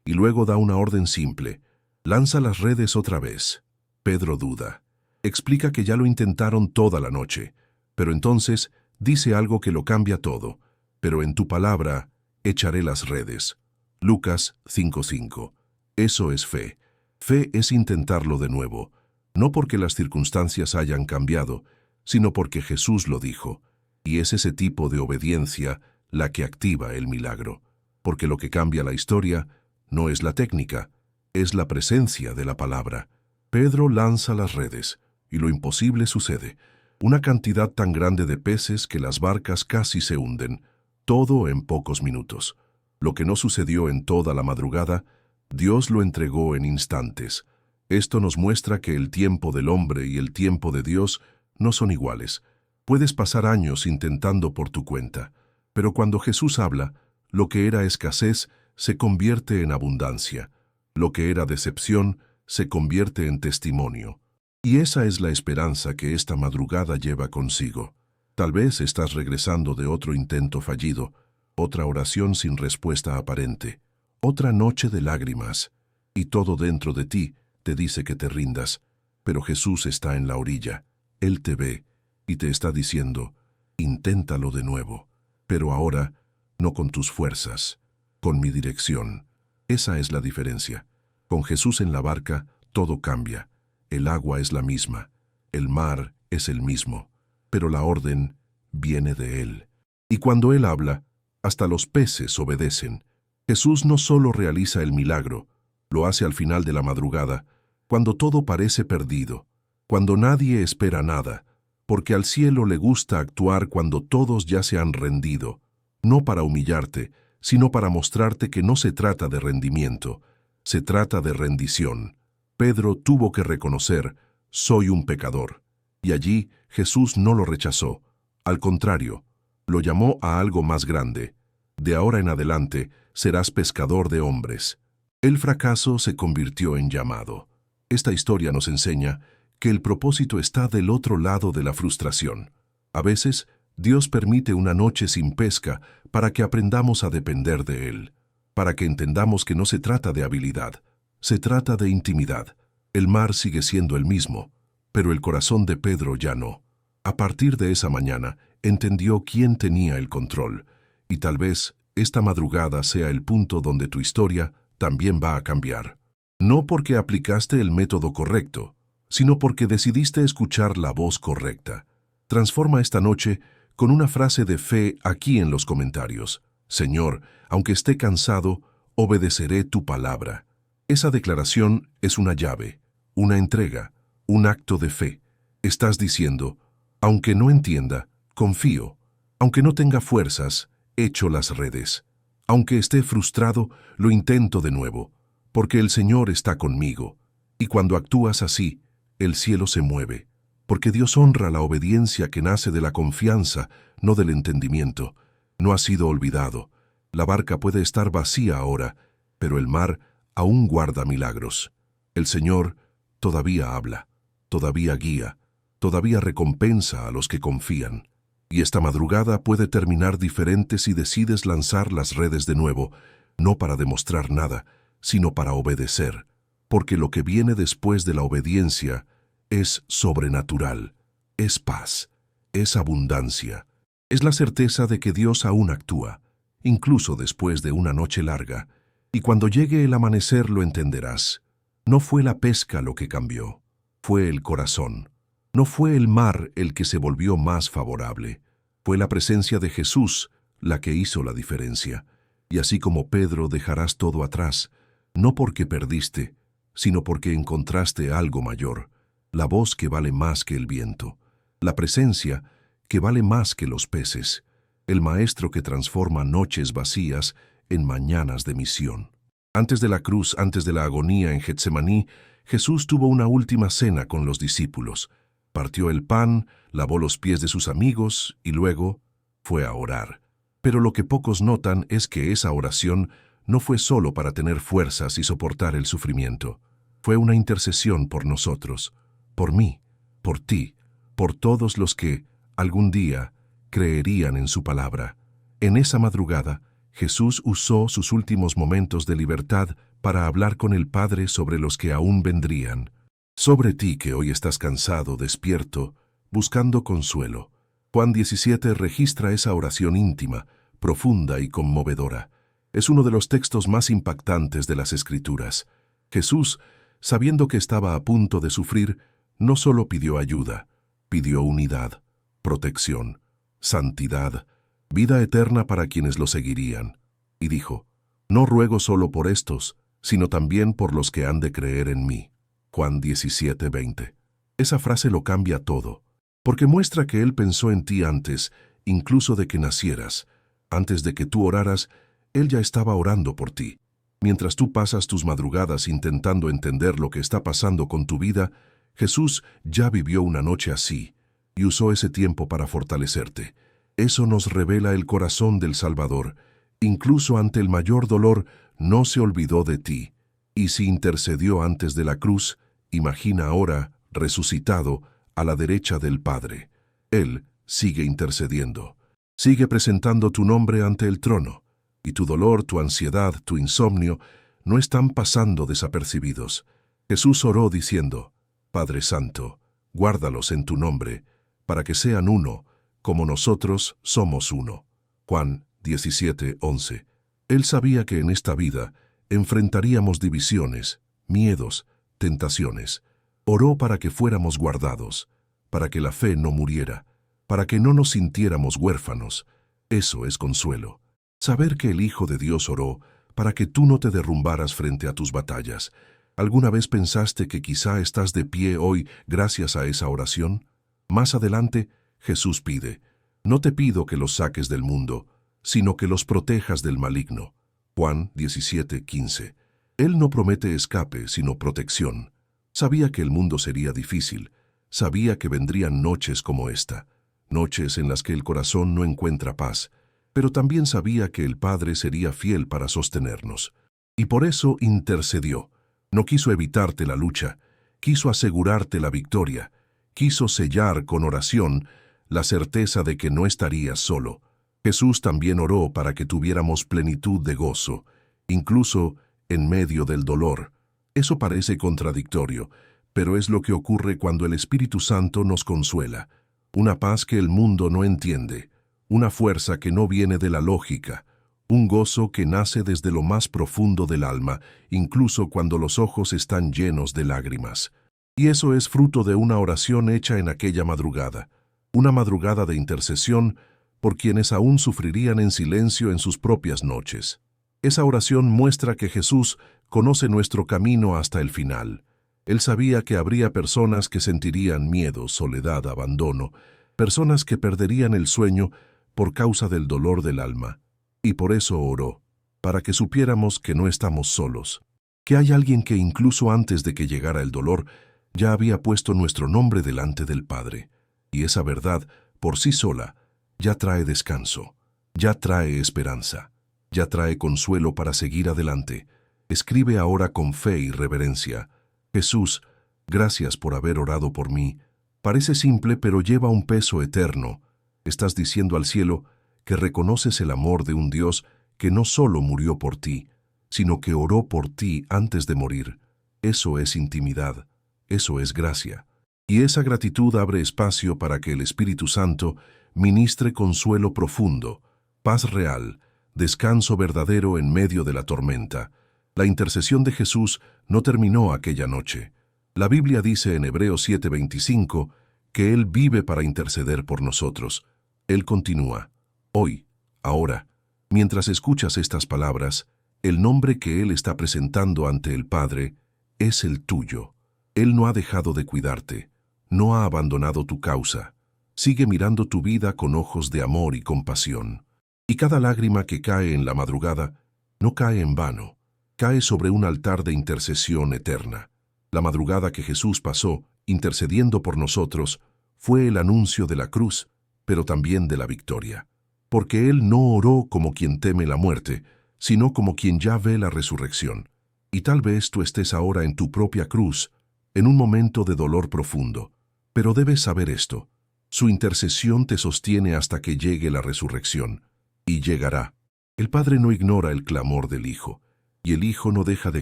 y luego da una orden simple. Lanza las redes otra vez. Pedro duda. Explica que ya lo intentaron toda la noche, pero entonces dice algo que lo cambia todo. Pero en tu palabra echaré las redes. Lucas 5:5. Eso es fe. Fe es intentarlo de nuevo, no porque las circunstancias hayan cambiado, sino porque Jesús lo dijo. Y es ese tipo de obediencia la que activa el milagro. Porque lo que cambia la historia no es la técnica, es la presencia de la palabra. Pedro lanza las redes, y lo imposible sucede. Una cantidad tan grande de peces que las barcas casi se hunden, todo en pocos minutos. Lo que no sucedió en toda la madrugada, Dios lo entregó en instantes. Esto nos muestra que el tiempo del hombre y el tiempo de Dios no son iguales. Puedes pasar años intentando por tu cuenta, pero cuando Jesús habla, lo que era escasez se convierte en abundancia. Lo que era decepción se convierte en testimonio. Y esa es la esperanza que esta madrugada lleva consigo. Tal vez estás regresando de otro intento fallido, otra oración sin respuesta aparente, otra noche de lágrimas, y todo dentro de ti te dice que te rindas, pero Jesús está en la orilla. Él te ve y te está diciendo, inténtalo de nuevo, pero ahora no con tus fuerzas, con mi dirección. Esa es la diferencia. Con Jesús en la barca, todo cambia. El agua es la misma, el mar es el mismo, pero la orden viene de Él. Y cuando Él habla, hasta los peces obedecen. Jesús no solo realiza el milagro, lo hace al final de la madrugada, cuando todo parece perdido, cuando nadie espera nada, porque al cielo le gusta actuar cuando todos ya se han rendido, no para humillarte, sino para mostrarte que no se trata de rendimiento, se trata de rendición. Pedro tuvo que reconocer, soy un pecador, y allí Jesús no lo rechazó, al contrario, lo llamó a algo más grande. De ahora en adelante serás pescador de hombres. El fracaso se convirtió en llamado. Esta historia nos enseña que el propósito está del otro lado de la frustración. A veces, Dios permite una noche sin pesca para que aprendamos a depender de Él, para que entendamos que no se trata de habilidad, Se trata de intimidad. El mar sigue siendo el mismo, pero el corazón de Pedro ya no. A partir de esa mañana, entendió quién tenía el control, y tal vez esta madrugada sea el punto donde tu historia también va a cambiar. No porque aplicaste el método correcto, sino porque decidiste escuchar la voz correcta. Transforma esta noche con una frase de fe aquí en los comentarios. Señor, aunque esté cansado, obedeceré tu palabra. Esa declaración es una llave, una entrega, un acto de fe. Estás diciendo, aunque no entienda, confío. Aunque no tenga fuerzas, echo las redes. Aunque esté frustrado, lo intento de nuevo, porque el Señor está conmigo. Y cuando actúas así, el cielo se mueve, porque Dios honra la obediencia que nace de la confianza, no del entendimiento. No ha sido olvidado. La barca puede estar vacía ahora, pero el mar aún guarda milagros. El Señor todavía habla, todavía guía, todavía recompensa a los que confían. Y esta madrugada puede terminar diferente si decides lanzar las redes de nuevo, no para demostrar nada, sino para obedecer, porque lo que viene después de la obediencia es sobrenatural, es paz, es abundancia, es la certeza de que Dios aún actúa, incluso después de una noche larga, y cuando llegue el amanecer lo entenderás. No fue la pesca lo que cambió, fue el corazón. No fue el mar el que se volvió más favorable, fue la presencia de Jesús la que hizo la diferencia. Y así como Pedro dejarás todo atrás, no porque perdiste, sino porque encontraste algo mayor, la voz que vale más que el viento, la presencia que vale más que los peces, el maestro que transforma noches vacías en mañanas de misión. Antes de la cruz, antes de la agonía en Getsemaní, Jesús tuvo una última cena con los discípulos. Partió el pan, lavó los pies de sus amigos y luego fue a orar. Pero lo que pocos notan es que esa oración no fue solo para tener fuerzas y soportar el sufrimiento. Fue una intercesión por nosotros, por mí, por ti, por todos los que, algún día, creerían en su palabra. En esa madrugada, Jesús usó sus últimos momentos de libertad para hablar con el Padre sobre los que aún vendrían. Sobre ti que hoy estás cansado, despierto, buscando consuelo. Juan 17 registra esa oración íntima, profunda y conmovedora. Es uno de los textos más impactantes de las Escrituras. Jesús, sabiendo que estaba a punto de sufrir, no solo pidió ayuda, pidió unidad, protección, santidad, vida eterna para quienes lo seguirían. Y dijo, no ruego solo por estos, sino también por los que han de creer en mí. Juan 17:20. Esa frase lo cambia todo, porque muestra que Él pensó en ti antes, incluso de que nacieras. Antes de que tú oraras, Él ya estaba orando por ti. Mientras tú pasas tus madrugadas intentando entender lo que está pasando con tu vida, Jesús ya vivió una noche así, y usó ese tiempo para fortalecerte. Eso nos revela el corazón del Salvador. Incluso ante el mayor dolor, no se olvidó de ti. Y si intercedió antes de la cruz, imagina ahora, resucitado, a la derecha del Padre. Él sigue intercediendo. Sigue presentando tu nombre ante el trono. Y tu dolor, tu ansiedad, tu insomnio, no están pasando desapercibidos. Jesús oró diciendo, Padre Santo, guárdalos en tu nombre, para que sean uno, como nosotros somos uno. Juan 17:11. Él sabía que en esta vida enfrentaríamos divisiones, miedos, tentaciones. Oró para que fuéramos guardados, para que la fe no muriera, para que no nos sintiéramos huérfanos. Eso es consuelo. Saber que el Hijo de Dios oró para que tú no te derrumbaras frente a tus batallas. ¿Alguna vez pensaste que quizá estás de pie hoy gracias a esa oración? Más adelante, Jesús pide, no te pido que los saques del mundo, sino que los protejas del maligno. Juan 17:15. Él no promete escape, sino protección. Sabía que el mundo sería difícil. Sabía que vendrían noches como esta, noches en las que el corazón no encuentra paz, pero también sabía que el Padre sería fiel para sostenernos. Y por eso intercedió. No quiso evitarte la lucha, quiso asegurarte la victoria, quiso sellar con oración la certeza de que no estarías solo. Jesús también oró para que tuviéramos plenitud de gozo, incluso en medio del dolor. Eso parece contradictorio, pero es lo que ocurre cuando el Espíritu Santo nos consuela. Una paz que el mundo no entiende, una fuerza que no viene de la lógica, un gozo que nace desde lo más profundo del alma, incluso cuando los ojos están llenos de lágrimas. Y eso es fruto de una oración hecha en aquella madrugada, una madrugada de intercesión por quienes aún sufrirían en silencio en sus propias noches. Esa oración muestra que Jesús conoce nuestro camino hasta el final. Él sabía que habría personas que sentirían miedo, soledad, abandono, personas que perderían el sueño por causa del dolor del alma. Y por eso oró, para que supiéramos que no estamos solos, que hay alguien que incluso antes de que llegara el dolor, ya había puesto nuestro nombre delante del Padre. Y esa verdad, por sí sola, ya trae descanso, ya trae esperanza, ya trae consuelo para seguir adelante. Escribe ahora con fe y reverencia: Jesús, gracias por haber orado por mí. Parece simple, pero lleva un peso eterno. Estás diciendo al cielo que reconoces el amor de un Dios que no solo murió por ti, sino que oró por ti antes de morir. Eso es intimidad, eso es gracia. Y esa gratitud abre espacio para que el Espíritu Santo ministre consuelo profundo, paz real, descanso verdadero en medio de la tormenta. La intercesión de Jesús no terminó aquella noche. La Biblia dice en Hebreos 7:25 que Él vive para interceder por nosotros. Él continúa: hoy, ahora, mientras escuchas estas palabras, el nombre que Él está presentando ante el Padre es el tuyo. Él no ha dejado de cuidarte, no ha abandonado tu causa. Sigue mirando tu vida con ojos de amor y compasión. Y cada lágrima que cae en la madrugada no cae en vano, cae sobre un altar de intercesión eterna. La madrugada que Jesús pasó, intercediendo por nosotros, fue el anuncio de la cruz, pero también de la victoria. Porque Él no oró como quien teme la muerte, sino como quien ya ve la resurrección. Y tal vez tú estés ahora en tu propia cruz, en un momento de dolor profundo. Pero debes saber esto: su intercesión te sostiene hasta que llegue la resurrección. Y llegará. El Padre no ignora el clamor del Hijo, y el Hijo no deja de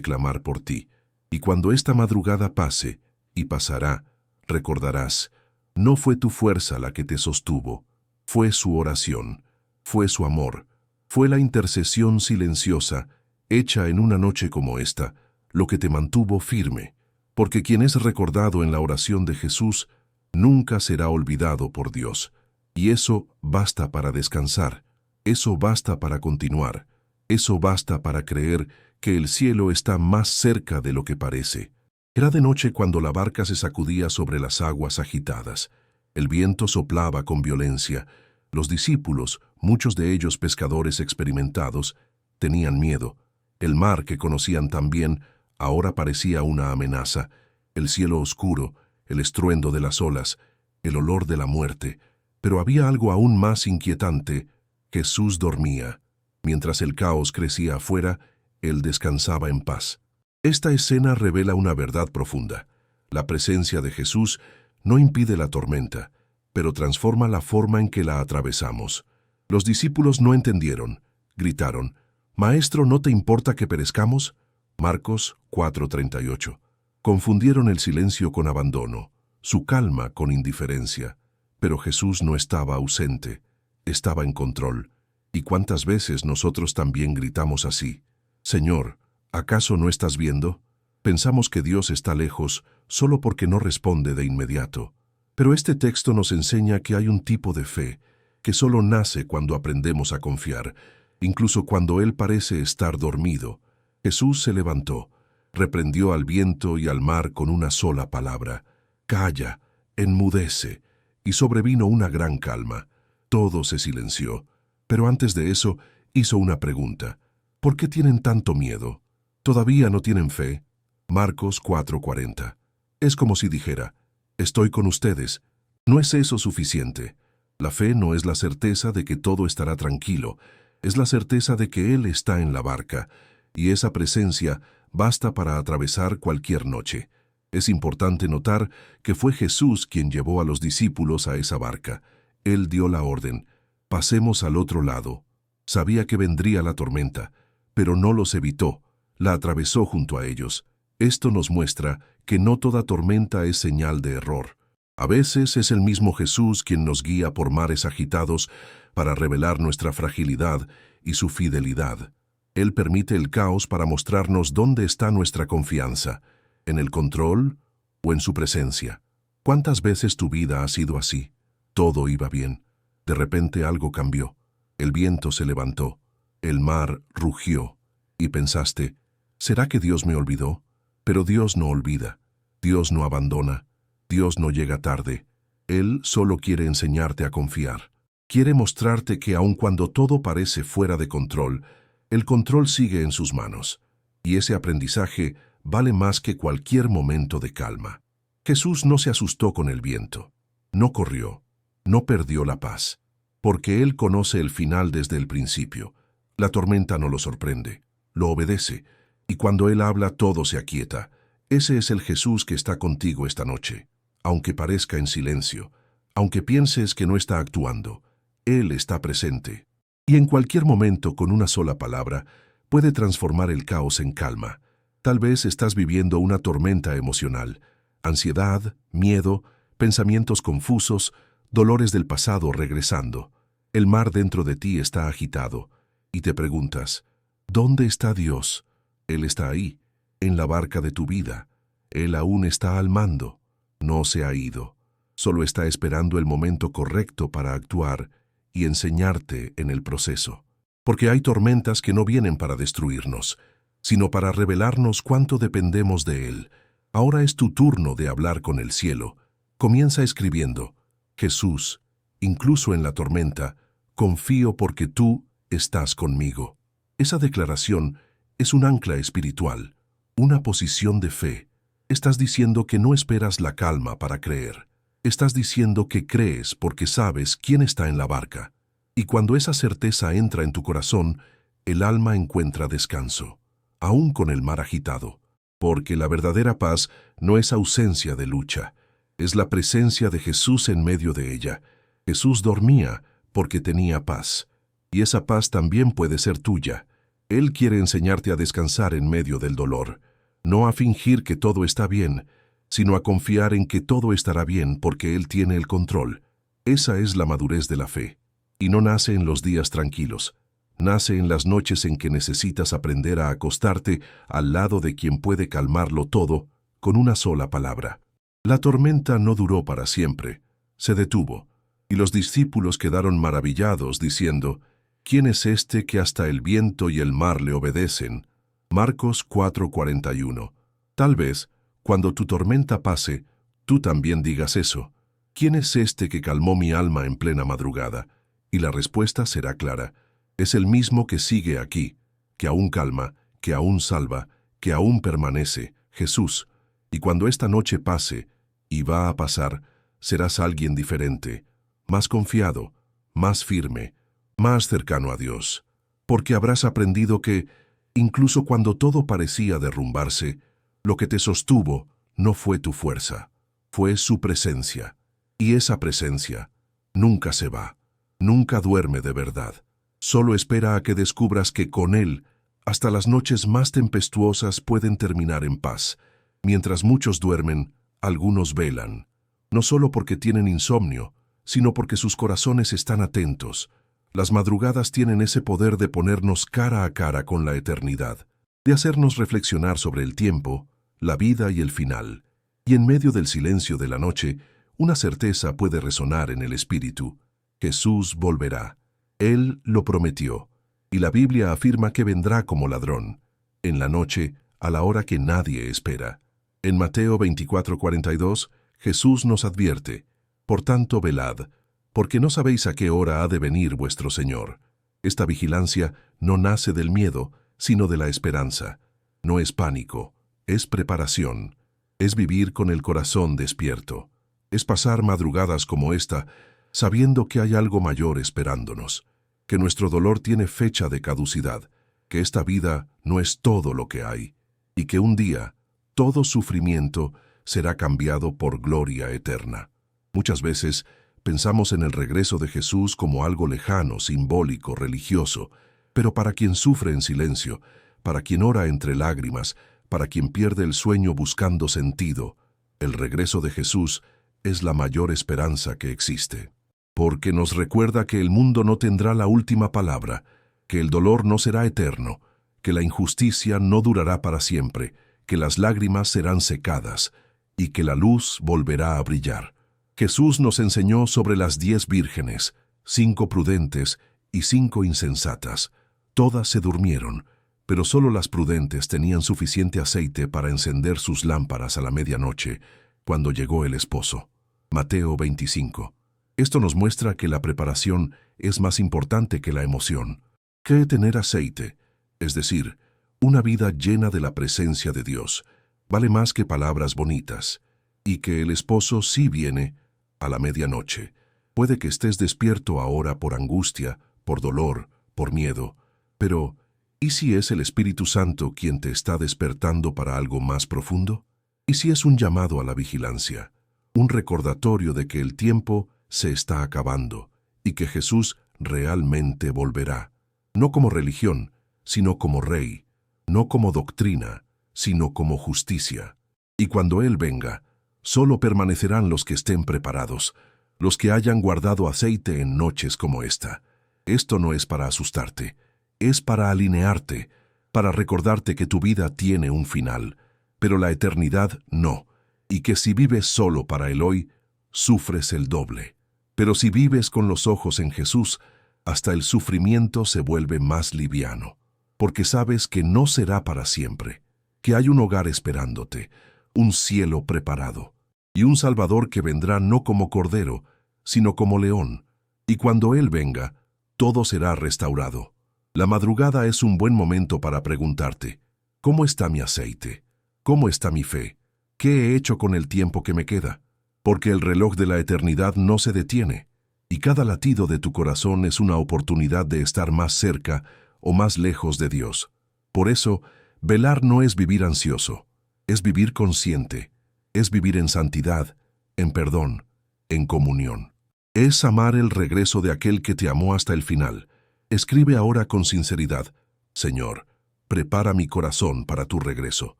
clamar por ti. Y cuando esta madrugada pase, y pasará, recordarás, no fue tu fuerza la que te sostuvo, fue su oración, fue su amor, fue la intercesión silenciosa, hecha en una noche como esta, lo que te mantuvo firme. Porque quien es recordado en la oración de Jesús, nunca será olvidado por Dios. Y eso basta para descansar, eso basta para continuar, eso basta para creer que el cielo está más cerca de lo que parece. Era de noche cuando la barca se sacudía sobre las aguas agitadas. El viento soplaba con violencia. Los discípulos, muchos de ellos pescadores experimentados, tenían miedo. El mar que conocían tan bien ahora parecía una amenaza. El cielo oscuro, el estruendo de las olas, el olor de la muerte. Pero había algo aún más inquietante. Jesús dormía. Mientras el caos crecía afuera, Él descansaba en paz. Esta escena revela una verdad profunda. La presencia de Jesús no impide la tormenta, pero transforma la forma en que la atravesamos. Los discípulos no entendieron. Gritaron: «Maestro, ¿no te importa que perezcamos?». Marcos 4:38. Confundieron el silencio con abandono, su calma con indiferencia. Pero Jesús no estaba ausente, estaba en control. ¿Y cuántas veces nosotros también gritamos así? «Señor, ¿acaso no estás viendo?». Pensamos que Dios está lejos solo porque no responde de inmediato. Pero este texto nos enseña que hay un tipo de fe que solo nace cuando aprendemos a confiar, incluso cuando Él parece estar dormido. Jesús se levantó, reprendió al viento y al mar con una sola palabra: «Calla, enmudece», y sobrevino una gran calma. Todo se silenció. Pero antes de eso, hizo una pregunta: «¿Por qué tienen tanto miedo? ¿Todavía no tienen fe?». Marcos 4:40. Es como si dijera: «Estoy con ustedes». ¿No es eso suficiente? La fe no es la certeza de que todo estará tranquilo, es la certeza de que Él está en la barca, y esa presencia basta para atravesar cualquier noche. Es importante notar que fue Jesús quien llevó a los discípulos a esa barca. Él dio la orden: «Pasemos al otro lado». Sabía que vendría la tormenta, pero no los evitó, la atravesó junto a ellos. Esto nos muestra que no toda tormenta es señal de error. A veces es el mismo Jesús quien nos guía por mares agitados para revelar nuestra fragilidad y su fidelidad. Él permite el caos para mostrarnos dónde está nuestra confianza, en el control o en su presencia. ¿Cuántas veces tu vida ha sido así? Todo iba bien. De repente algo cambió. El viento se levantó, el mar rugió, y pensaste, ¿será que Dios me olvidó? Pero Dios no olvida, Dios no abandona, Dios no llega tarde. Él solo quiere enseñarte a confiar. Quiere mostrarte que aun cuando todo parece fuera de control, el control sigue en sus manos, y ese aprendizaje vale más que cualquier momento de calma. Jesús no se asustó con el viento, no corrió, no perdió la paz, porque Él conoce el final desde el principio. La tormenta no lo sorprende, lo obedece, y cuando Él habla todo se aquieta. Ese es el Jesús que está contigo esta noche. Aunque parezca en silencio, aunque pienses que no está actuando, Él está presente. Y en cualquier momento, con una sola palabra, puede transformar el caos en calma. Tal vez estás viviendo una tormenta emocional, ansiedad, miedo, pensamientos confusos, dolores del pasado regresando. El mar dentro de ti está agitado, y te preguntas, ¿dónde está Dios? Él está ahí, en la barca de tu vida. Él aún está al mando. No se ha ido. Solo está esperando el momento correcto para actuar y enseñarte en el proceso. Porque hay tormentas que no vienen para destruirnos, sino para revelarnos cuánto dependemos de Él. Ahora es tu turno de hablar con el cielo. Comienza escribiendo, Jesús, incluso en la tormenta, confío porque tú estás conmigo. Esa declaración es un ancla espiritual, una posición de fe. Estás diciendo que no esperas la calma para creer. Estás diciendo que crees porque sabes quién está en la barca. Y cuando esa certeza entra en tu corazón, el alma encuentra descanso, aún con el mar agitado. Porque la verdadera paz no es ausencia de lucha, es la presencia de Jesús en medio de ella. Jesús dormía porque tenía paz, y esa paz también puede ser tuya. Él quiere enseñarte a descansar en medio del dolor, no a fingir que todo está bien, sino a confiar en que todo estará bien porque Él tiene el control. Esa es la madurez de la fe. Y no nace en los días tranquilos. Nace en las noches en que necesitas aprender a acostarte al lado de quien puede calmarlo todo con una sola palabra. La tormenta no duró para siempre. Se detuvo. Y los discípulos quedaron maravillados diciendo, ¿quién es este que hasta el viento y el mar le obedecen? Marcos 4:41. Tal vez, cuando tu tormenta pase, tú también digas eso. ¿Quién es este que calmó mi alma en plena madrugada? Y la respuesta será clara. Es el mismo que sigue aquí, que aún calma, que aún salva, que aún permanece, Jesús. Y cuando esta noche pase, y va a pasar, serás alguien diferente, más confiado, más firme, más cercano a Dios. Porque habrás aprendido que, incluso cuando todo parecía derrumbarse, lo que te sostuvo no fue tu fuerza, fue su presencia. Y esa presencia nunca se va, nunca duerme de verdad. Solo espera a que descubras que con Él, hasta las noches más tempestuosas pueden terminar en paz. Mientras muchos duermen, algunos velan, no solo porque tienen insomnio, sino porque sus corazones están atentos. Las madrugadas tienen ese poder de ponernos cara a cara con la eternidad, de hacernos reflexionar sobre el tiempo, la vida y el final. Y en medio del silencio de la noche, una certeza puede resonar en el espíritu. Jesús volverá. Él lo prometió, y la Biblia afirma que vendrá como ladrón, en la noche, a la hora que nadie espera. En Mateo 24:42, Jesús nos advierte, por tanto velad, porque no sabéis a qué hora ha de venir vuestro Señor. Esta vigilancia no nace del miedo, sino de la esperanza. No es pánico, es preparación, es vivir con el corazón despierto, es pasar madrugadas como esta, sabiendo que hay algo mayor esperándonos, que nuestro dolor tiene fecha de caducidad, que esta vida no es todo lo que hay, y que un día todo sufrimiento será cambiado por gloria eterna. Muchas veces pensamos en el regreso de Jesús como algo lejano, simbólico, religioso, pero para quien sufre en silencio, para quien ora entre lágrimas, para quien pierde el sueño buscando sentido, el regreso de Jesús es la mayor esperanza que existe. Porque nos recuerda que el mundo no tendrá la última palabra, que el dolor no será eterno, que la injusticia no durará para siempre, que las lágrimas serán secadas y que la luz volverá a brillar. Jesús nos enseñó sobre las 10 vírgenes, 5 prudentes y 5 insensatas. Todas se durmieron, pero solo las prudentes tenían suficiente aceite para encender sus lámparas a la medianoche, cuando llegó el esposo. Mateo 25. Esto nos muestra que la preparación es más importante que la emoción. Que tener aceite, es decir, una vida llena de la presencia de Dios, vale más que palabras bonitas, y que el esposo sí viene a la medianoche. Puede que estés despierto ahora por angustia, por dolor, por miedo, pero ¿y si es el Espíritu Santo quien te está despertando para algo más profundo? ¿Y si es un llamado a la vigilancia, un recordatorio de que el tiempo se está acabando y que Jesús realmente volverá? No como religión, sino como Rey, no como doctrina, sino como justicia. Y cuando Él venga, solo permanecerán los que estén preparados, los que hayan guardado aceite en noches como esta. Esto no es para asustarte, es para alinearte, para recordarte que tu vida tiene un final, pero la eternidad no, y que si vives solo para el hoy, sufres el doble. Pero si vives con los ojos en Jesús, hasta el sufrimiento se vuelve más liviano, porque sabes que no será para siempre, que hay un hogar esperándote, un cielo preparado, y un Salvador que vendrá no como cordero, sino como león, y cuando Él venga, todo será restaurado. La madrugada es un buen momento para preguntarte, ¿cómo está mi aceite? ¿Cómo está mi fe? ¿Qué he hecho con el tiempo que me queda? Porque el reloj de la eternidad no se detiene, y cada latido de tu corazón es una oportunidad de estar más cerca o más lejos de Dios. Por eso, velar no es vivir ansioso, es vivir consciente, es vivir en santidad, en perdón, en comunión. Es amar el regreso de aquel que te amó hasta el final. Escribe ahora con sinceridad, Señor, prepara mi corazón para tu regreso.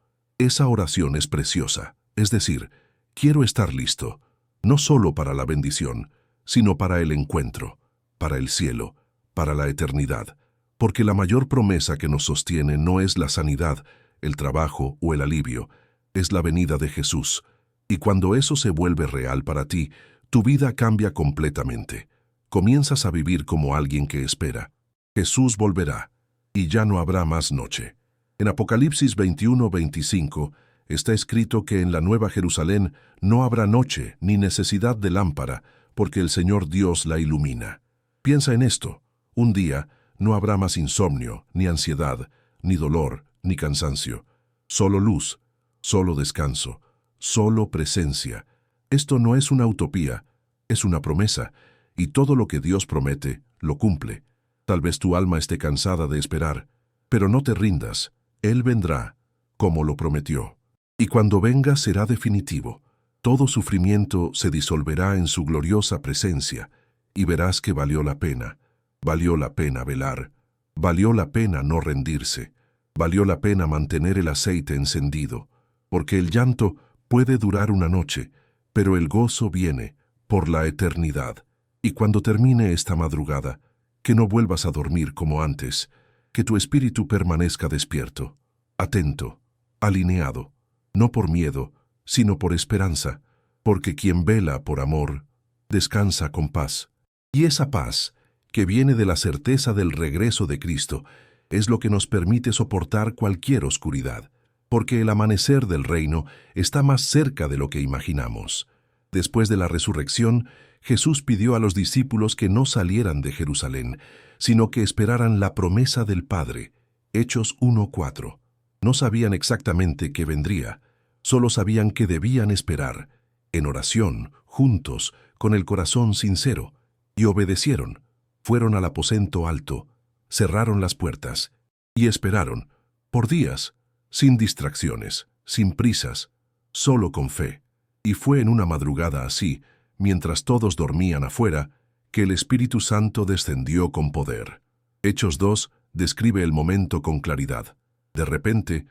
Esa oración es preciosa, es decir, quiero estar listo, no solo para la bendición, sino para el encuentro, para el cielo, para la eternidad, porque la mayor promesa que nos sostiene no es la sanidad, el trabajo o el alivio, es la venida de Jesús, y cuando eso se vuelve real para ti, tu vida cambia completamente. Comienzas a vivir como alguien que espera. Jesús volverá, y ya no habrá más noche. En Apocalipsis 21:25 está escrito que en la Nueva Jerusalén no habrá noche ni necesidad de lámpara, porque el Señor Dios la ilumina. Piensa en esto. Un día no habrá más insomnio, ni ansiedad, ni dolor, ni cansancio. Solo luz, solo descanso, solo presencia. Esto no es una utopía, es una promesa, y todo lo que Dios promete, lo cumple. Tal vez tu alma esté cansada de esperar, pero no te rindas. Él vendrá, como lo prometió. Y cuando venga será definitivo. Todo sufrimiento se disolverá en su gloriosa presencia, y verás que valió la pena. Valió la pena velar. Valió la pena no rendirse. Valió la pena mantener el aceite encendido, porque el llanto puede durar una noche, pero el gozo viene por la eternidad. Y cuando termine esta madrugada, que no vuelvas a dormir como antes, que tu espíritu permanezca despierto, atento, alineado, no por miedo, sino por esperanza, porque quien vela por amor, descansa con paz. Y esa paz, que viene de la certeza del regreso de Cristo, es lo que nos permite soportar cualquier oscuridad, porque el amanecer del reino está más cerca de lo que imaginamos. Después de la resurrección, Jesús pidió a los discípulos que no salieran de Jerusalén, sino que esperaran la promesa del Padre. Hechos 1:4. No sabían exactamente qué vendría, solo sabían que debían esperar, en oración, juntos, con el corazón sincero, y obedecieron. Fueron al aposento alto, cerraron las puertas, y esperaron, por días, sin distracciones, sin prisas, solo con fe. Y fue en una madrugada así, mientras todos dormían afuera, que el Espíritu Santo descendió con poder. Hechos 2 describe el momento con claridad. De repente,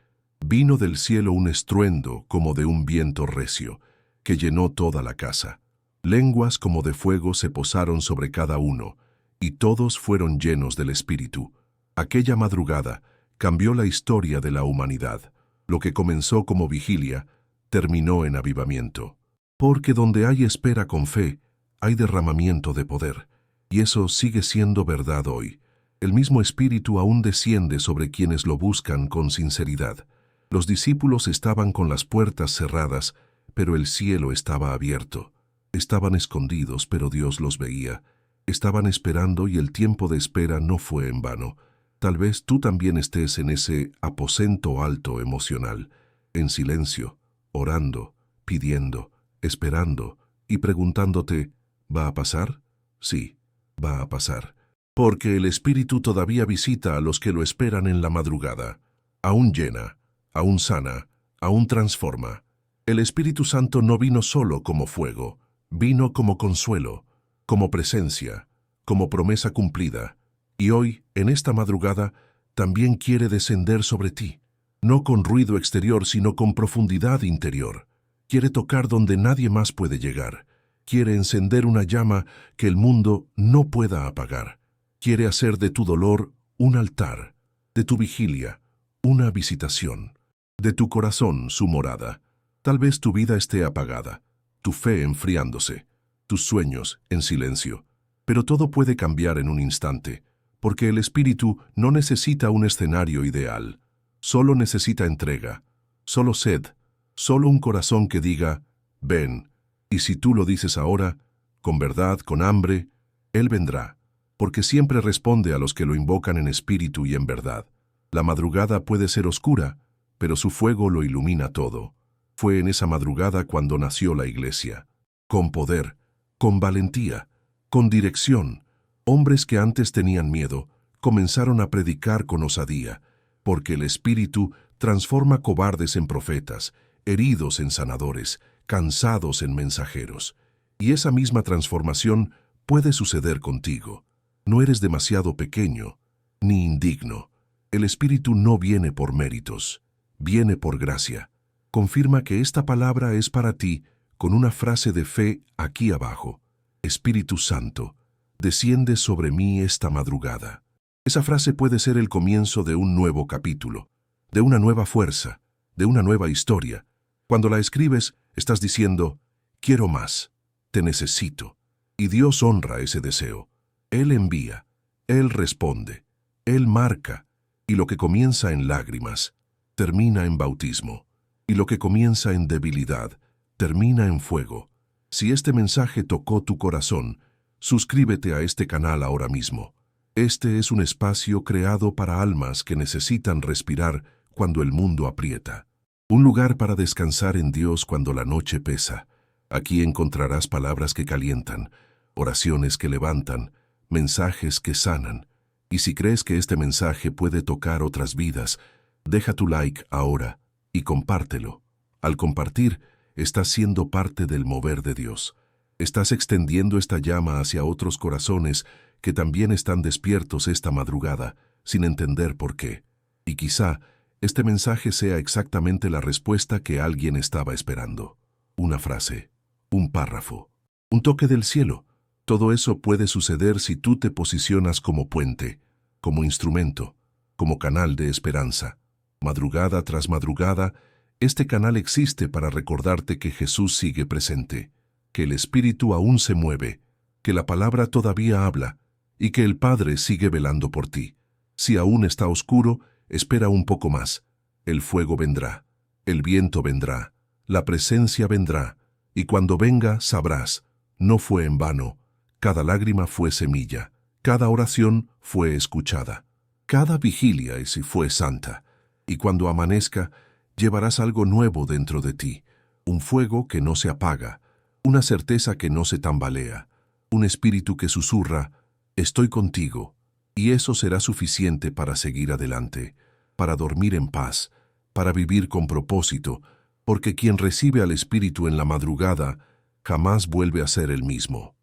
Vino del cielo un estruendo como de un viento recio, que llenó toda la casa. Lenguas como de fuego se posaron sobre cada uno, y todos fueron llenos del Espíritu. Aquella madrugada cambió la historia de la humanidad. Lo que comenzó como vigilia, terminó en avivamiento. Porque donde hay espera con fe, hay derramamiento de poder. Y eso sigue siendo verdad hoy. El mismo Espíritu aún desciende sobre quienes lo buscan con sinceridad. Los discípulos estaban con las puertas cerradas, pero el cielo estaba abierto. Estaban escondidos, pero Dios los veía. Estaban esperando y el tiempo de espera no fue en vano. Tal vez tú también estés en ese aposento alto emocional, en silencio, orando, pidiendo, esperando y preguntándote, ¿va a pasar? Sí, va a pasar. Porque el Espíritu todavía visita a los que lo esperan en la madrugada. Aún llena, aún sana, aún transforma. El Espíritu Santo no vino solo como fuego, vino como consuelo, como presencia, como promesa cumplida. Y hoy, en esta madrugada, también quiere descender sobre ti, no con ruido exterior, sino con profundidad interior. Quiere tocar donde nadie más puede llegar. Quiere encender una llama que el mundo no pueda apagar. Quiere hacer de tu dolor un altar, de tu vigilia una visitación, de tu corazón su morada. Tal vez tu vida esté apagada, tu fe enfriándose, tus sueños en silencio. Pero todo puede cambiar en un instante, porque el Espíritu no necesita un escenario ideal. Solo necesita entrega, solo sed, solo un corazón que diga, ven. Y si tú lo dices ahora, con verdad, con hambre, Él vendrá, porque siempre responde a los que lo invocan en espíritu y en verdad. La madrugada puede ser oscura, pero su fuego lo ilumina todo. Fue en esa madrugada cuando nació la Iglesia. Con poder, con valentía, con dirección, hombres que antes tenían miedo, comenzaron a predicar con osadía, porque el Espíritu transforma cobardes en profetas, heridos en sanadores, cansados en mensajeros. Y esa misma transformación puede suceder contigo. No eres demasiado pequeño, ni indigno. El Espíritu no viene por méritos, viene por gracia. Confirma que esta palabra es para ti con una frase de fe aquí abajo. Espíritu Santo, desciende sobre mí esta madrugada. Esa frase puede ser el comienzo de un nuevo capítulo, de una nueva fuerza, de una nueva historia. Cuando la escribes, estás diciendo, quiero más, te necesito. Y Dios honra ese deseo. Él envía, Él responde, Él marca, y lo que comienza en lágrimas, termina en bautismo, y lo que comienza en debilidad, termina en fuego. Si este mensaje tocó tu corazón, suscríbete a este canal ahora mismo. Este es un espacio creado para almas que necesitan respirar cuando el mundo aprieta. Un lugar para descansar en Dios cuando la noche pesa. Aquí encontrarás palabras que calientan, oraciones que levantan, mensajes que sanan. Y si crees que este mensaje puede tocar otras vidas, deja tu like ahora y compártelo. Al compartir, estás siendo parte del mover de Dios. Estás extendiendo esta llama hacia otros corazones que también están despiertos esta madrugada, sin entender por qué. Y quizá este mensaje sea exactamente la respuesta que alguien estaba esperando. Una frase, un párrafo, un toque del cielo. Todo eso puede suceder si tú te posicionas como puente, como instrumento, como canal de esperanza. Madrugada tras madrugada, este canal existe para recordarte que Jesús sigue presente, que el Espíritu aún se mueve, que la palabra todavía habla y que el Padre sigue velando por ti. Si aún está oscuro, espera un poco más. El fuego vendrá, el viento vendrá, la presencia vendrá, y cuando venga sabrás, no fue en vano. Cada lágrima fue semilla, cada oración fue escuchada, cada vigilia y si fue santa. Y cuando amanezca, llevarás algo nuevo dentro de ti, un fuego que no se apaga, una certeza que no se tambalea, un espíritu que susurra, estoy contigo, y eso será suficiente para seguir adelante, para dormir en paz, para vivir con propósito, porque quien recibe al Espíritu en la madrugada jamás vuelve a ser el mismo.